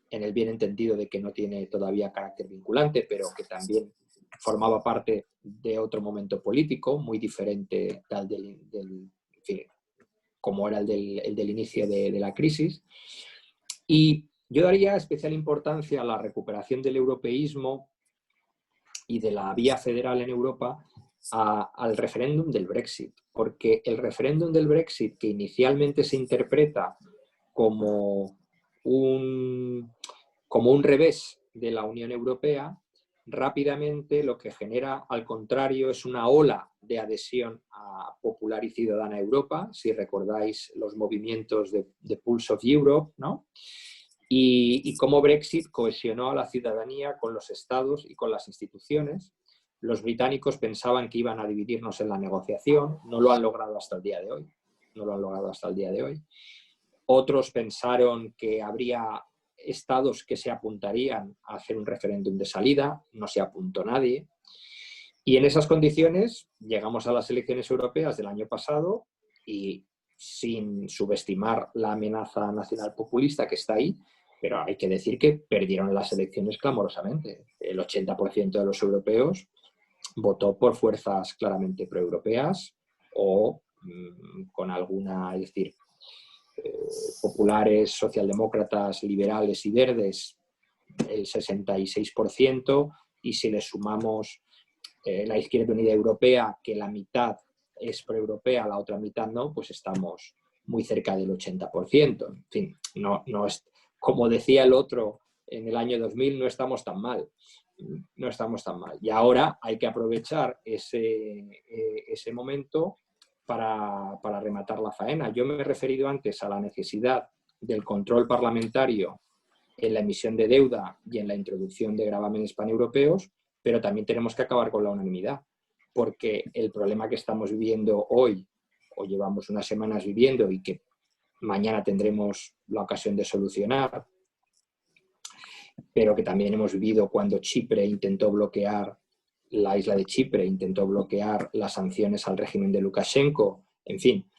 en el bien entendido de que no tiene todavía carácter vinculante, pero que también formaba parte de otro momento político muy diferente al como era el del inicio de la crisis. Y yo daría especial importancia a la recuperación del europeísmo y de la vía federal en Europa al referéndum del Brexit, porque el referéndum del Brexit, que inicialmente se interpreta como como un revés de la Unión Europea, rápidamente lo que genera, al contrario, es una ola de adhesión popular y ciudadana a Europa. Si recordáis los movimientos de Pulse of Europe, ¿no? Y cómo Brexit cohesionó a la ciudadanía con los estados y con las instituciones. Los británicos pensaban que iban a dividirnos en la negociación, no lo han logrado hasta el día de hoy. No lo han logrado hasta el día de hoy. Otros pensaron que habría estados que se apuntarían a hacer un referéndum de salida, no se apuntó nadie. Y en esas condiciones llegamos a las elecciones europeas del año pasado y, sin subestimar la amenaza nacional populista que está ahí, pero hay que decir que perdieron las elecciones clamorosamente. El 80% de los europeos votó por fuerzas claramente proeuropeas o con alguna, es decir, populares, socialdemócratas, liberales y verdes, el 66%, y si le sumamos la Izquierda Unida Europea, que la mitad es proeuropea, la otra mitad no, pues estamos muy cerca del 80%. En fin, no es, como decía el otro en el año 2000, no estamos tan mal. No estamos tan mal. Y ahora hay que aprovechar ese momento para rematar la faena. Yo me he referido antes a la necesidad del control parlamentario en la emisión de deuda y en la introducción de gravámenes paneuropeos, pero también tenemos que acabar con la unanimidad, porque el problema que estamos viviendo hoy, o llevamos unas semanas viviendo y que mañana tendremos la ocasión de solucionar, pero que también hemos vivido cuando Chipre intentó bloquear, la isla de Chipre intentó bloquear las sanciones al régimen de Lukashenko. En fin,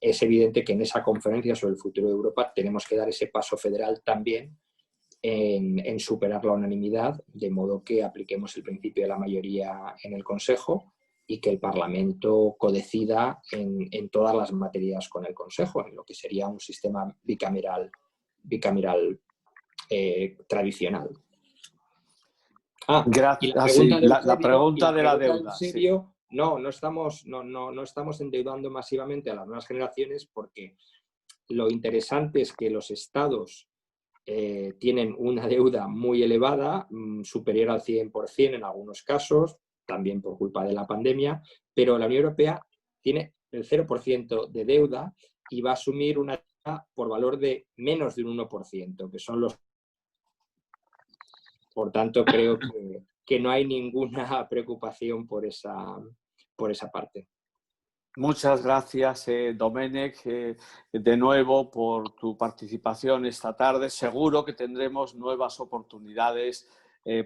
es evidente que en esa conferencia sobre el futuro de Europa tenemos que dar ese paso federal también en superar la unanimidad, de modo que apliquemos el principio de la mayoría en el Consejo y que el Parlamento codecida en todas las materias con el Consejo, en lo que sería un sistema bicameral tradicional. Gracias. La pregunta de la deuda. Sí. No estamos endeudando masivamente a las nuevas generaciones, porque lo interesante es que los estados tienen una deuda muy elevada, superior al 100% en algunos casos, también por culpa de la pandemia, pero la Unión Europea tiene el 0% de deuda y va a asumir una deuda por valor de menos de un 1%, que son los... Por tanto, creo que no hay ninguna preocupación por esa parte. Muchas gracias, Domènec, de nuevo por tu participación esta tarde. Seguro que tendremos nuevas oportunidades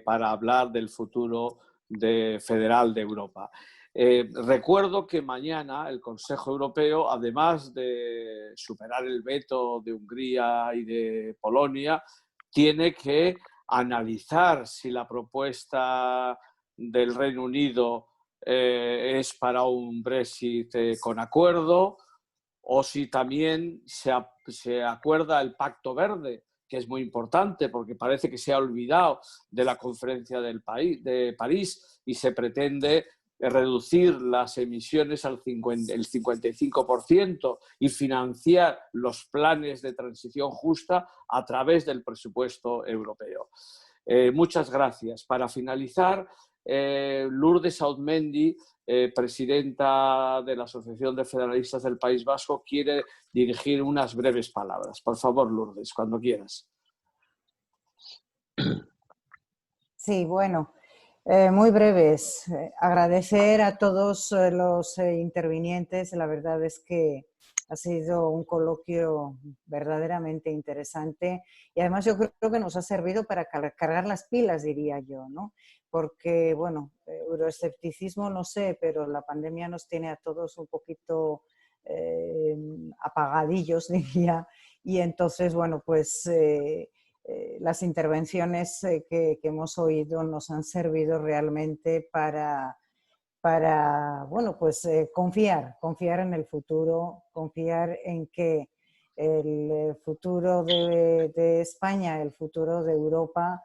para hablar del futuro federal de Europa. Recuerdo que mañana el Consejo Europeo, además de superar el veto de Hungría y de Polonia, tiene que analizar si la propuesta del Reino Unido es para un Brexit con acuerdo, o si también se acuerda el Pacto Verde, que es muy importante porque parece que se ha olvidado de la conferencia de París y se pretende reducir las emisiones el 55% y financiar los planes de transición justa a través del presupuesto europeo. Muchas gracias. Para finalizar, Lourdes Auzmendi, presidenta de la Asociación de Federalistas del País Vasco, quiere dirigir unas breves palabras. Por favor, Lourdes, cuando quieras. Sí, bueno, muy breves. Agradecer a todos los intervinientes. La verdad es que ha sido un coloquio verdaderamente interesante y además yo creo que nos ha servido para cargar las pilas, diría yo, ¿no? Porque, bueno, euroescepticismo no sé, pero la pandemia nos tiene a todos un poquito apagadillos, diría, y entonces, bueno, pues las intervenciones que hemos oído nos han servido realmente para bueno, pues confiar en el futuro, confiar en que el futuro de España, el futuro de Europa,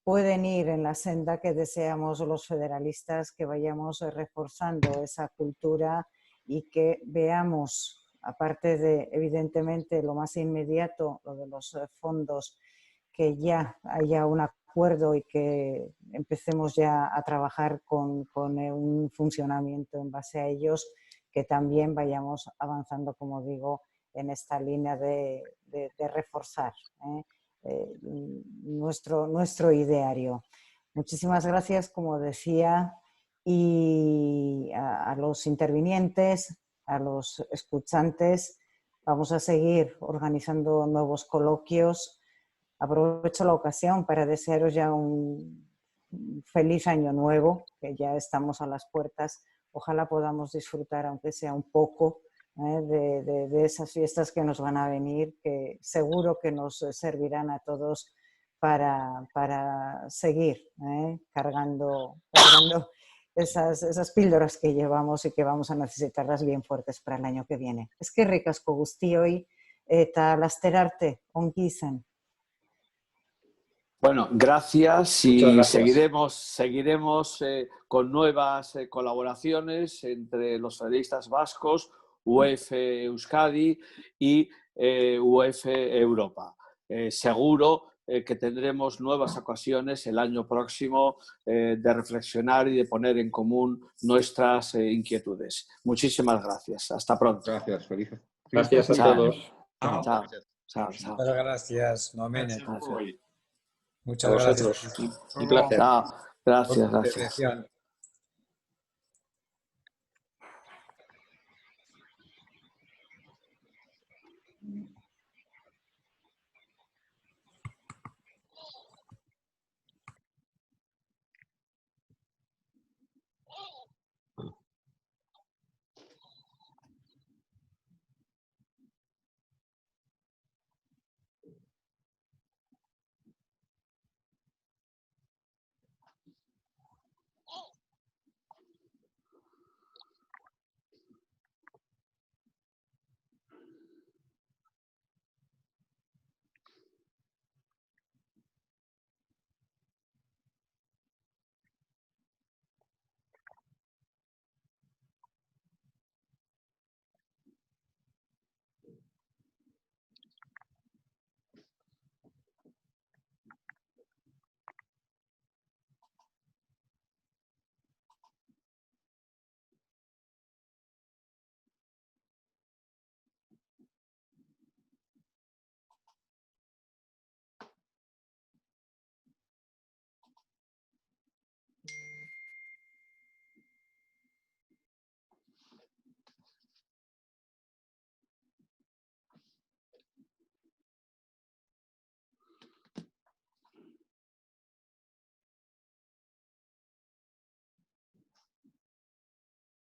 pueden ir en la senda que deseamos los federalistas, que vayamos reforzando esa cultura y que veamos, aparte de, evidentemente, lo más inmediato, lo de los fondos que ya haya un acuerdo y que empecemos ya a trabajar con un funcionamiento en base a ellos, que también vayamos avanzando, como digo, en esta línea de reforzar nuestro ideario. Muchísimas gracias, como decía, y a los intervinientes, a los escuchantes. Vamos a seguir organizando nuevos coloquios. Aprovecho la ocasión para desearos ya un feliz año nuevo, que ya estamos a las puertas. Ojalá podamos disfrutar, aunque sea un poco, de esas fiestas que nos van a venir, que seguro que nos servirán a todos para seguir cargando esas píldoras que llevamos y que vamos a necesitarlas bien fuertes para el año que viene. Eskerrik asko guztioi eta lasterarte ongi izan. Bueno, gracias y seguiremos con nuevas colaboraciones entre los federalistas vascos, UEF Euskadi y UEF Europa. Seguro que tendremos nuevas ocasiones el año próximo de reflexionar y de poner en común nuestras inquietudes. Muchísimas gracias. Hasta pronto. Gracias, feliz. Gracias a todos. Chao. Chao. Muchas gracias, Noménez. Muchas A gracias. vosotros. Un placer. Chao. Gracias, Por tu gracias. intervención.